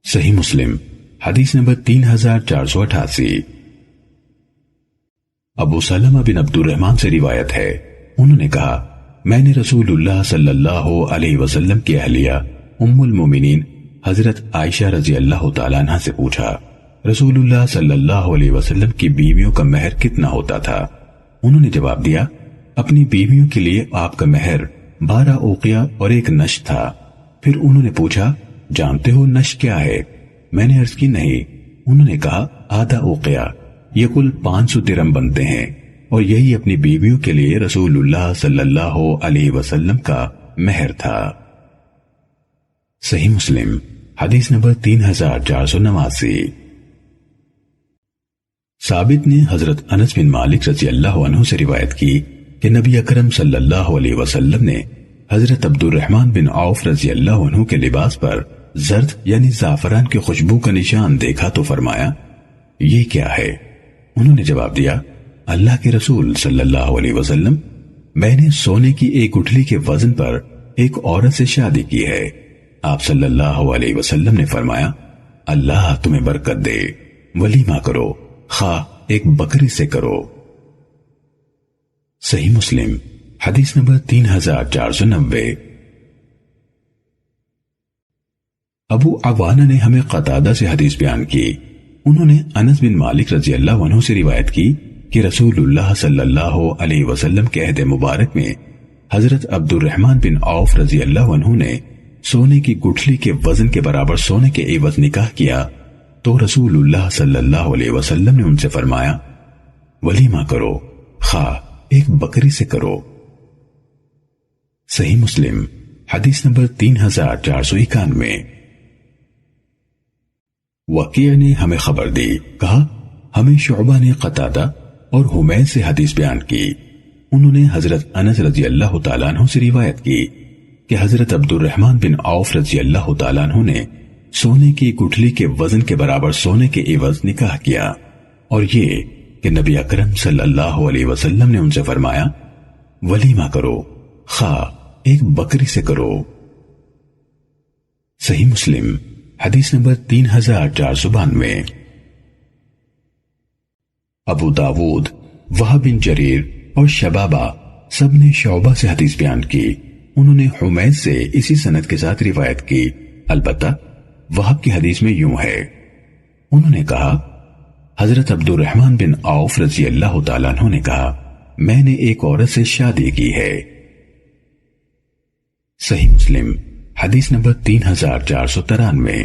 صحیح مسلم حدیث نمبر 3488۔ ابو سلمہ بن عبد الرحمن سے روایت ہے، انہوں نے کہا، میں نے رسول اللہ صلی اللہ علیہ وسلم کی اہلیہ ام المومنین حضرت عائشہ رضی اللہ تعالیٰ عنہ سے پوچھا، رسول اللہ صلی اللہ علیہ وسلم کی بیویوں کا مہر کتنا ہوتا تھا؟ انہوں نے جواب دیا، اپنی بیویوں کے لیے آپ کا مہر 12 اوقیہ اور 1 نش تھا۔ پھر انہوں نے پوچھا، جانتے ہو نش کیا ہے؟ میں نے عرض کی، نہیں۔ انہوں نے کہا، آدھا اوقیہ، یہ کل 500 درہم بنتے ہیں، اور یہی اپنی بیویوں کے لیے رسول اللہ صلی اللہ علیہ وسلم کا مہر تھا۔ صحیح مسلم حدیث نمبر 3489۔ ثابت نے حضرت انس بن مالک رضی اللہ عنہ سے روایت کی کہ نبی اکرم صلی اللہ علیہ وسلم نے حضرت عبد الرحمن بن عوف رضی اللہ عنہ کے لباس پر زرد یعنی زعفران کی خوشبو کا نشان دیکھا تو فرمایا، یہ کیا ہے؟ انہوں نے جواب دیا، اللہ کے رسول صلی اللہ علیہ وسلم، میں نے سونے کی ایک گٹھلی کے وزن پر ایک عورت سے شادی کی ہے۔ آپ صلی اللہ علیہ وسلم نے فرمایا، اللہ تمہیں برکت دے، ولیمہ کرو، خواہ ایک بکری سے کرو۔ صحیح مسلم حدیث نمبر 3490۔ ابو عوانہ نے ہمیں قتادہ سے حدیث بیان کی، انہوں نے انس بن مالک رضی اللہ عنہ سے روایت کی کہ رسول اللہ صلی اللہ علیہ وسلم کے عہد مبارک میں حضرت عبد الرحمن بن عوف رضی اللہ عنہ نے سونے کی گٹھلی کے وزن کے برابر سونے کے عوض نکاح کیا تو رسول اللہ صلی اللہ علیہ وسلم نے ان سے فرمایا ولیمہ کرو، خواہ ایک بکری سے کرو۔ صحیح مسلم حدیث نمبر 3491۔ وکیع نے ہمیں خبر دی، کہا ہمیں شعبہ نے قتادہ اور حمید سے حدیث بیان کی، انہوں نے حضرت انس رضی اللہ تعالیٰ عنہ سے روایت کی کہ حضرت عبد الرحمن بن عوف رضی اللہ تعالیٰ عنہ نے سونے کی گٹھلی کے وزن کے برابر سونے کے عوض نکاح کیا، اور یہ کہ نبی اکرم صلی اللہ علیہ وسلم نے ان سے فرمایا ولیمہ کرو، خواہ ایک بکری سے کرو۔ صحیح مسلم حدیث نمبر 3492۔ ابو داود، وہب بن جریر اور شبابہ سب نے شعبہ سے حدیث بیان کی، انہوں نے حمید سے اسی سند کے ساتھ روایت کی، البتہ وہب کی حدیث میں یوں ہے، انہوں نے کہا حضرت عبد الرحمن بن عوف رضی اللہ تعالیٰ عنہ نے کہا میں نے ایک عورت سے شادی کی ہے۔ صحیح مسلم حدیث نمبر 3493۔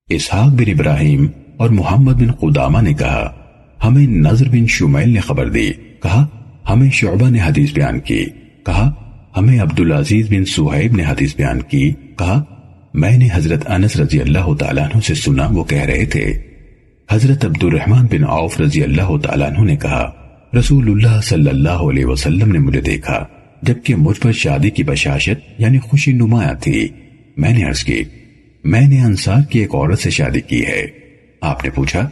اسحاق بن ابراہیم اور محمد بن قدامہ نے کہا ہمیں نضر بن شمیل نے خبر دی، کہا ہمیں شعبہ نے حدیث بیان کی، کہا ہمیں عبدالعزیز بن صہیب نے حدیث بیان کی، کہا میں نے حضرت انس رضی اللہ تعالیٰ عنہ سے سنا، وہ کہہ رہے تھے حضرت عبد الرحمن بن عوف رضی اللہ تعالیٰ عنہ نے کہا رسول اللہ صلی اللہ علیہ وسلم نے مجھے دیکھا جبکہ مجھ پر شادی کی بشاشت یعنی خوشی نمایاں تھی، میں نے عرض کی میں نے انصار کی ایک عورت سے شادی کی ہے، آپ نے پوچھا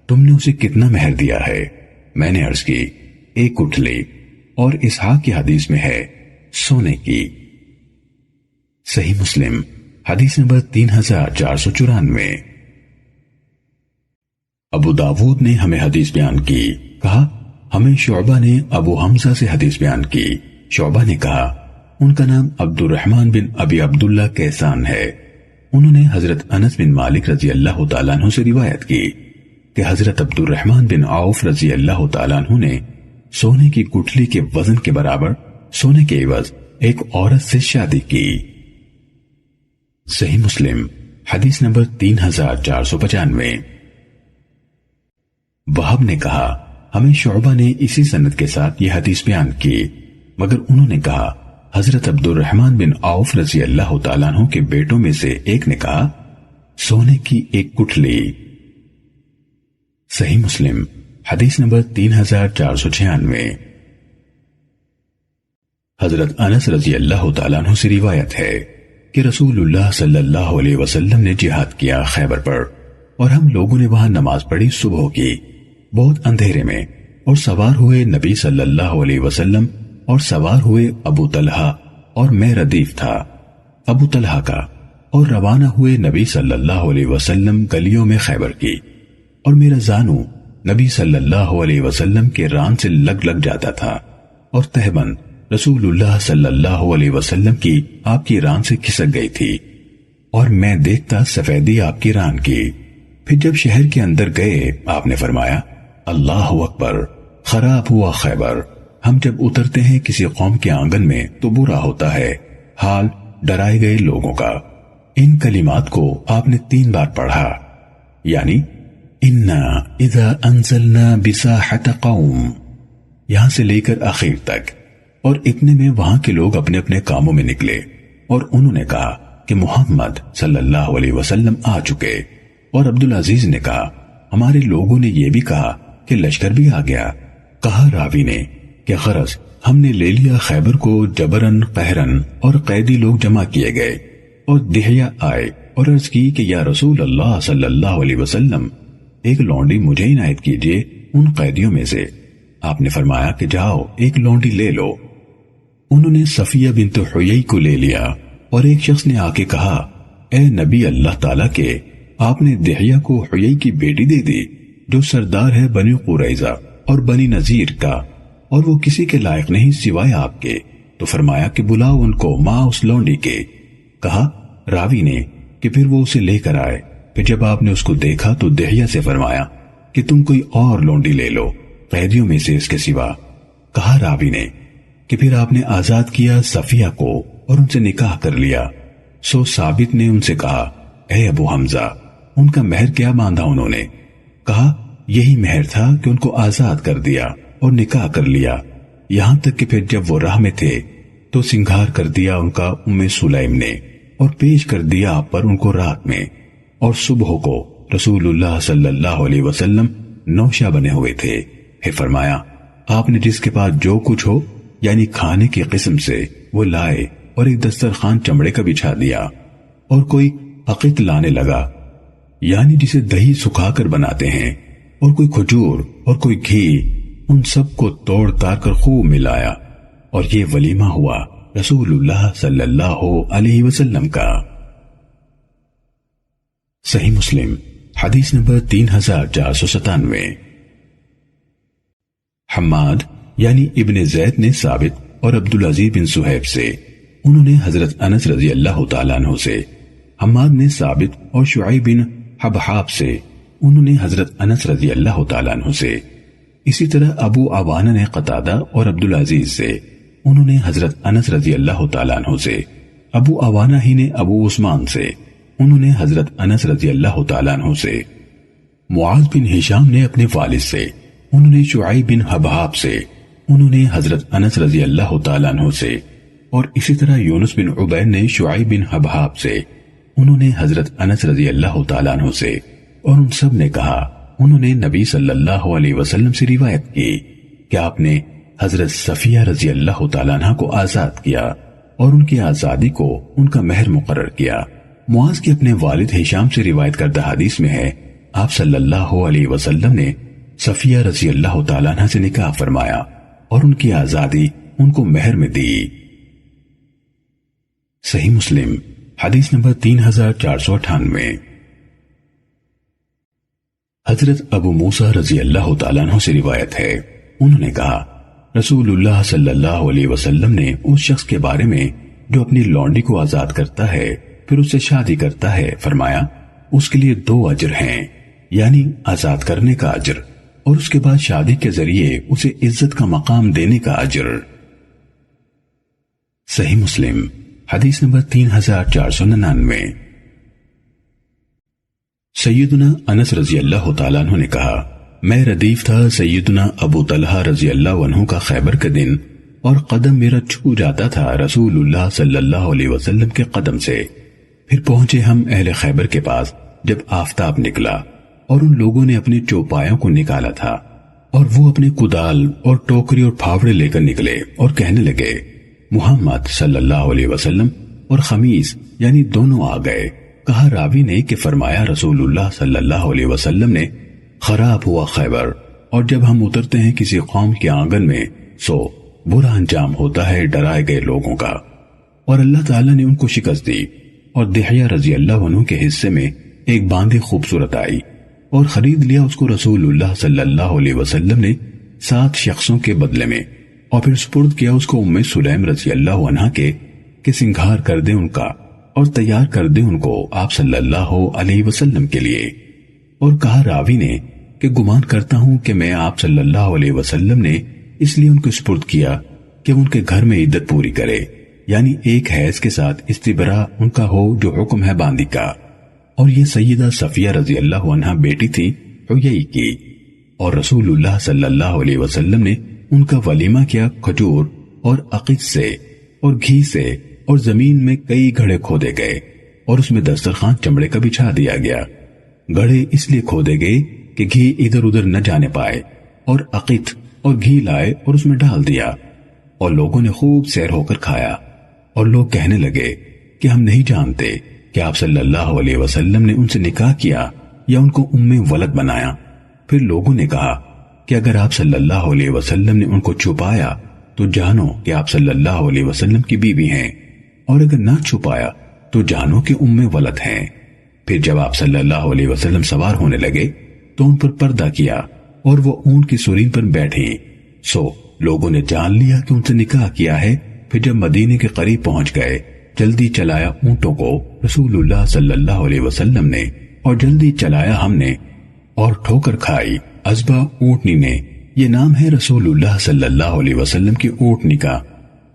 تم نے اسے کتنا مہر دیا ہے، میں نے عرض کی ایک گٹھلی، اور اسحاق کی حدیث میں ہے سونے کی۔ صحیح مسلم حدیث نمبر 3494۔ ابو داود نے ہمیں حدیث بیان کی، کہا ہمیں شعبہ نے ابو حمزہ سے حدیث بیان کی، شعبہ نے کہا ان کا نام عبد الرحمن بن ابی عبداللہ کیسان ہے، انہوں نے حضرت انس بن مالک رضی اللہ تعالیٰ عنہ سے روایت کی کہ حضرت عبد الرحمن بن عوف رضی اللہ تعالیٰ عنہ نے سونے کی گٹھلی کے وزن کے برابر سونے کے عوض ایک عورت سے شادی کی۔ صحیح مسلم حدیث نمبر 3495۔ وہب نے کہا ہمیں شعبہ نے اسی سند کے ساتھ یہ حدیث بیان کی، مگر انہوں نے کہا حضرت عبد الرحمن بن عوف رضی اللہ تعالیٰ عنہ کے بیٹوں میں سے ایک نے کہا سونے کی ایک گٹھلی۔ صحیح مسلم حدیث نمبر 3496۔ حضرت انس رضی اللہ تعالیٰ عنہ سے روایت ہے کہ رسول اللہ صلی اللہ علیہ وسلم نے جہاد کیا خیبر پر، اور ہم لوگوں نے وہاں نماز پڑھی صبح کی بہت اندھیرے میں، اور سوار ہوئے نبی صلی اللہ علیہ وسلم اور سوار ہوئے ابو طلحہ اور میں ردیف تھا ابو طلحہ کا، اور روانہ ہوئے نبی صلی اللہ علیہ وسلم گلیوں میں خیبر کی، اور میرا زانو نبی صلی اللہ علیہ وسلم کے ران سے لگ جاتا تھا، اور تہبند رسول اللہ صلی اللہ علیہ وسلم کی آپ کی ران سے کھسک گئی تھی، اور میں دیکھتا سفیدی آپ کی ران کی۔ پھر جب شہر کے اندر گئے آپ نے فرمایا اللہ اکبر، خراب ہوا خیبر، ہم جب اترتے ہیں کسی قوم کے آنگن میں تو برا ہوتا ہے حال ڈرائے گئے لوگوں کا۔ ان کلمات کو آپ نے 3 بار پڑھا، یعنی انا اذا انزلنا بساحت قوم، یہاں سے لے کر آخر تک، اور اتنے میں وہاں کے لوگ اپنے اپنے کاموں میں نکلے، اور انہوں نے کہا کہ محمد صلی اللہ علیہ وسلم آ چکے، اور عبدالعزیز نے کہا ہمارے لوگوں نے یہ بھی کہا کہ لشکر بھی آ گیا۔ کہا راوی نے کہ غرض ہم نے لے لیا خیبر کو جبرن قہرن، اور قیدی لوگ جمع کیے گئے، اور دہیہ آئے اور عرض کی کہ یا رسول اللہ صلی اللہ علیہ وسلم ایک لونڈی مجھے عنایت کیجئے ان قیدیوں میں سے۔ آپ نے فرمایا کہ جاؤ ایک لونڈی لے لو۔ انہوں نے صفیہ بنت حیی کو لے لیا، اور ایک شخص نے آ کے کہا اے نبی اللہ تعالیٰ کے، آپ نے دہیہ کو حیی کی بیٹی دے دی جو سردار ہے بنی قریظہ اور بنی نذیر کا، اور وہ کسی کے لائق نہیں سوائے آپ کے، تو فرمایا کہ بلاؤ ان کو ماں اس لونڈی کے۔ کہا راوی نے کہ پھر وہ اسے لے کر آئے۔ پھر جب آپ نے اس کو دیکھا تو دہیہ سے فرمایا کہ تم کوئی اور لونڈی لے لو قیدیوں میں سے اس کے سوا۔ کہا راوی نے کہ پھر آپ نے آزاد کیا صفیہ کو اور ان سے نکاح کر لیا۔ سو ثابت نے ان سے کہا اے ابو حمزہ، ان کا مہر کیا باندھا انہوں نے؟ کہا یہی مہر تھا کہ ان کو آزاد کر دیا اور نکاح کر لیا، یہاں تک کہ پھر جب وہ راہ میں تھے تو سنگھار کر دیا ان کا ام سلیم نے، اور پیش کر دیا آپ پر ان کو رات میں، اور صبح کو رسول اللہ صلی اللہ علیہ وسلم نوشہ بنے ہوئے تھے۔ پھر فرمایا آپ نے جس کے پاس جو کچھ ہو یعنی کھانے کی قسم سے وہ لائے، اور ایک دسترخوان چمڑے کا بچھا دیا، اور کوئی عقیق لانے لگا یعنی جسے دہی سکھا کر بناتے ہیں، اور کوئی کھجور اور کوئی گھی، ان سب کو توڑ تار کر خوب ملایا، اور یہ ولیمہ ہوا رسول اللہ صلی اللہ علیہ وسلم کا۔ صحیح مسلم حدیث نمبر 3497۔ حماد یعنی ابن زید نے ثابت اور عبدالعزیز بن صہیب سے، انہوں نے حضرت انس رضی اللہ تعالیٰ عنہ سے، حماد نے ثابت اور شعیب بن حبحاب سے، انہوں نے حضرت انس رضی اللہ تعالیٰ عنہ سے، اسی طرح ابو عوانہ نے قتادہ اور عبدالعزیز سے، انہوں نے حضرت انس رضی اللہ تعالیٰ عنہ سے، ابو عوانہ ہی نے ابو عثمان سے، انہوں نے حضرت انس رضی اللہ تعالیٰ عنہ سے، معاذ بن ہشام نے اپنے والد سے، انہوں نے شعیب بن حبحاب سے، انہوں نے حضرت انس رضی اللہ تعالیٰ عنہ سے، اور اسی طرح یونس بن عبید نے شعیب بن حبحاب سے، انہوں نے حضرت انس رضی اللہ تعالیٰ عنہ سے، اور ان سب نے کہا انہوں نے نبی صلی اللہ علیہ وسلم سے روایت کی کہ آپ نے حضرت صفیہ رضی اللہ تعالیٰ عنہ کو آزاد کیا اور ان کی آزادی کو ان کا مہر مقرر کیا۔ معاذ کے اپنے والد ہشام سے روایت کردہ حدیث میں ہے آپ صلی اللہ علیہ وسلم نے صفیہ رضی اللہ تعالیٰ عنہ سے نکاح فرمایا اور ان کی آزادی ان کو مہر میں دی۔ صحیح مسلم حدیث نمبر 3498۔ حضرت ابو موسیٰ رضی اللہ تعالیٰ عنہ سے روایت ہے، انہوں نے کہا رسول اللہ صلی اللہ علیہ وسلم نے اس شخص کے بارے میں جو اپنی لونڈی کو آزاد کرتا ہے پھر اس سے شادی کرتا ہے فرمایا اس کے لیے 2 اجر ہیں، یعنی آزاد کرنے کا اجر اور اس کے بعد شادی کے ذریعے اسے عزت کا مقام دینے کا اجر۔ صحیح مسلم حدیث نمبر 3499۔ سیدنا انس رضی اللہ تعالیٰ عنہ نے کہا میں ردیف تھا سیدنا ابو طلحہ رضی اللہ عنہ کا خیبر کے دن، اور قدم میرا چھو جاتا تھا رسول اللہ صلی اللہ علیہ وسلم کے قدم سے۔ پھر پہنچے ہم اہل خیبر کے پاس جب آفتاب نکلا اور ان لوگوں نے اپنے چوپایوں کو نکالا تھا، اور وہ اپنے کدال اور ٹوکری اور پھاوڑے لے کر نکلے اور کہنے لگے محمد صلی اللہ علیہ وسلم اور خمیس یعنی دونوں آ گئے۔ کہا راوی نے کہ فرمایا رسول اللہ صلی اللہ علیہ وسلم نے خراب ہوا خیبر، اور جب ہم اترتے ہیں کسی قوم کے آنگن میں سو برا انجام ہوتا ہے ڈرائے گئے لوگوں کا، اور اللہ تعالیٰ نے ان کو شکست دی۔ اور دحیہ رضی اللہ عنہ کے حصے میں ایک باندھی خوبصورت آئی اور خرید لیا اس کو رسول اللہ صلی اللہ علیہ وسلم نے 7 شخصوں کے بدلے میں، اور پھر سپرد کیا اس کو ام سلیم رضی اللہ عنہ کے کہ سنگھار کر دے ان کا اور تیار کر دے ان کو آپ صلی اللہ علیہ وسلم کے لیے۔ اور کہا راوی نے کہ گمان کرتا ہوں کہ میں آپ صلی اللہ علیہ وسلم نے اس لیے ان کو سپرد کیا کہ ان کے گھر میں عدت پوری کرے، یعنی ایک حیض کے ساتھ استبراء ان کا ہو جو حکم ہے باندی کا۔ اور یہ سیدہ صفیہ رضی اللہ عنہ بیٹی تھی حیی کی، اور رسول اللہ صلی اللہ علیہ وسلم نے ان کا ولیمہ کیا کھجور اور عقیق سے اور گھی سے، اور زمین میں کئی گھڑے کھودے گئے اور اس میں دسترخوان چمڑے کا بچھا دیا گیا۔ گھڑے اس لیے کھودے گئے کہ گھی ادھر ادھر نہ جانے پائے، اور عقیق اور گھی لائے اور اس میں ڈال دیا، اور لوگوں نے خوب سیر ہو کر کھایا، اور لوگ کہنے لگے کہ ہم نہیں جانتے کہ آپ صلی اللہ علیہ وسلم نے ان سے نکاح کیا یا ان کو ام ولد بنایا۔ پھر لوگوں نے کہا کہ اگر آپ صلی اللہ علیہ وسلم نے ان کو چھپایا تو جانو کہ آپ صلی اللہ علیہ وسلم کی بیوی ہیں، اور اگر نہ چھپایا تو جانو کہ ام ولد ہیں۔ پھر جب آپ صلی اللہ علیہ وسلم سوار ہونے لگے تو ان پر پردہ کیا اور وہ اونٹ کی سورین پر بیٹھی۔ سو لوگوں نے جان لیا کہ ان سے نکاح کیا ہے۔ پھر جب مدینے کے قریب پہنچ گئے، جلدی چلایا اونٹوں کو رسول اللہ صلی اللہ علیہ وسلم نے، اور جلدی چلایا ہم نے، اور ٹھوکر کھائی ازبا اونٹنی نے۔ یہ نام ہے رسول اللہ صلی اللہ علیہ وسلم کی اونٹنی کا۔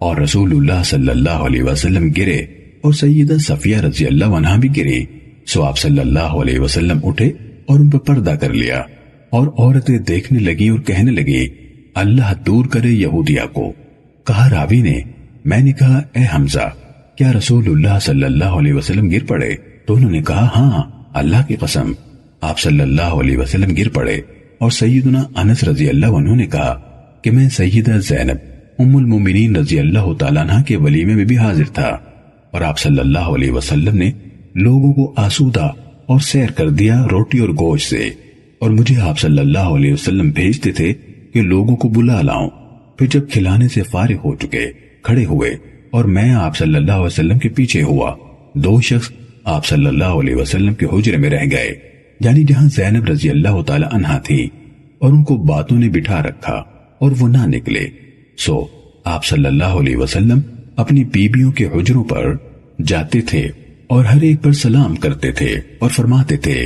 اور رسول اللہ صلی اللہ علیہ وسلم گرے اور سیدہ صفیہ رضی اللہ عنہا بھی گری۔ سو آپ صلی اللہ علیہ وسلم اٹھے اور ان پر پردہ کر لیا، اور عورتیں دیکھنے لگی اور کہنے لگی اللہ دور کرے یہودیہ کو۔ کہا راوی نے، میں نے کہا اے حمزہ، کیا رسول اللہ صلی اللہ علیہ وسلم گر پڑے؟ تو انہوں نے کہا ہاں اللہ کی قسم۔ آپ صلی اللہ علیہ وسلم گر پڑے، اور سیدنا انس رضی اللہ عنہ نے کہا کہ میں سیدہ زینب ام المومنین رضی اللہ تعالیٰ عنہ کے ولیمے میں بھی حاضر تھا، اور آپ صلی اللہ علیہ وسلم نے لوگوں کو آسودہ اور سیر کر دیا روٹی اور گوشت سے، اور مجھے آپ صلی اللہ علیہ وسلم بھیجتے تھے کہ لوگوں کو بلا لاؤں۔ پھر جب کھلانے سے فارغ ہو چکے کھڑے ہوئے، اور میں آپ صلی اللہ علیہ وسلم کے پیچھے ہوا، دو شخص آپ صلی اللہ علیہ وسلم کے حجرے میں رہ گئے، یعنی جہاں زینب رضی اللہ تعالی عنہا تھی، اور ان کو باتوں نے بٹھا رکھا اور وہ نہ نکلے۔ سو آپ صلی اللہ علیہ وسلم اپنی بیویوں کے حجروں پر جاتے تھے اور ہر ایک پر سلام کرتے تھے اور فرماتے تھے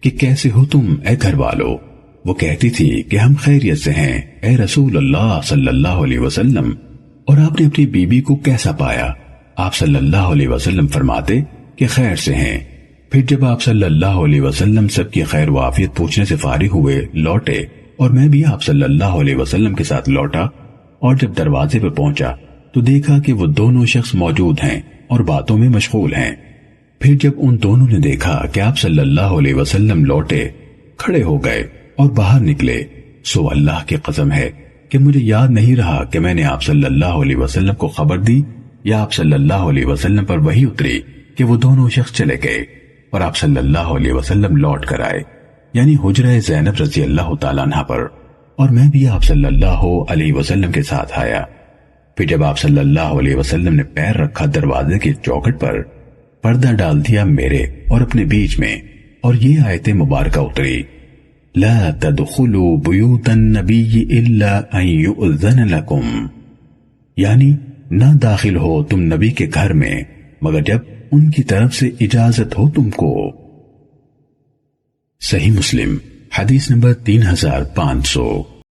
کہ کیسے ہو تم اے گھر والو؟ وہ کہتی تھی کہ ہم خیریت سے ہیں اے رسول اللہ صلی اللہ علیہ وسلم۔ اور آپ نے اپنی بیوی کو کیسا پایا؟ آپ صلی اللہ علیہ وسلم فرماتے کہ خیر سے ہیں۔ پھر جب آپ صلی اللہ علیہ وسلم سب کی خیر و عافیت پوچھنے سے فارغ ہوئے لوٹے، اور میں بھی آپ صلی اللہ علیہ وسلم کے ساتھ لوٹا، اور جب دروازے پر پہنچا تو دیکھا کہ وہ دونوں شخص موجود ہیں اور باتوں میں مشغول ہیں۔ پھر جب ان دونوں نے دیکھا کہ آپ صلی اللہ علیہ وسلم لوٹے، کھڑے ہو گئے اور باہر نکلے، سو اللہ کی قسم ہے کہ مجھے یاد نہیں رہا کہ میں نے آپ صلی اللہ علیہ وسلم کو خبر دی یا آپ صلی اللہ علیہ وسلم پر وحی اتری کہ وہ دونوں شخص چلے گئے، اور آپ صلی اللہ علیہ وسلم لوٹ کر آئے، یعنی حجرہ زینب رضی اللہ تعالیٰ عنہ پر، اور میں بھی آپ صلی اللہ علیہ وسلم کے ساتھ آیا۔ پھر جب آپ صلی اللہ علیہ وسلم نے پیر رکھا دروازے کی چوکھٹ پر، پردہ ڈال دیا میرے اور اپنے بیچ میں، اور یہ آیت مبارکہ اتری لا تدخلوا بیوت النبی الا ان یؤذن لکم، یعنی نہ داخل ہو تم نبی کے گھر میں مگر جب ان کی طرف سے اجازت ہو تم کو۔ صحیح مسلم حدیث نمبر 3500۔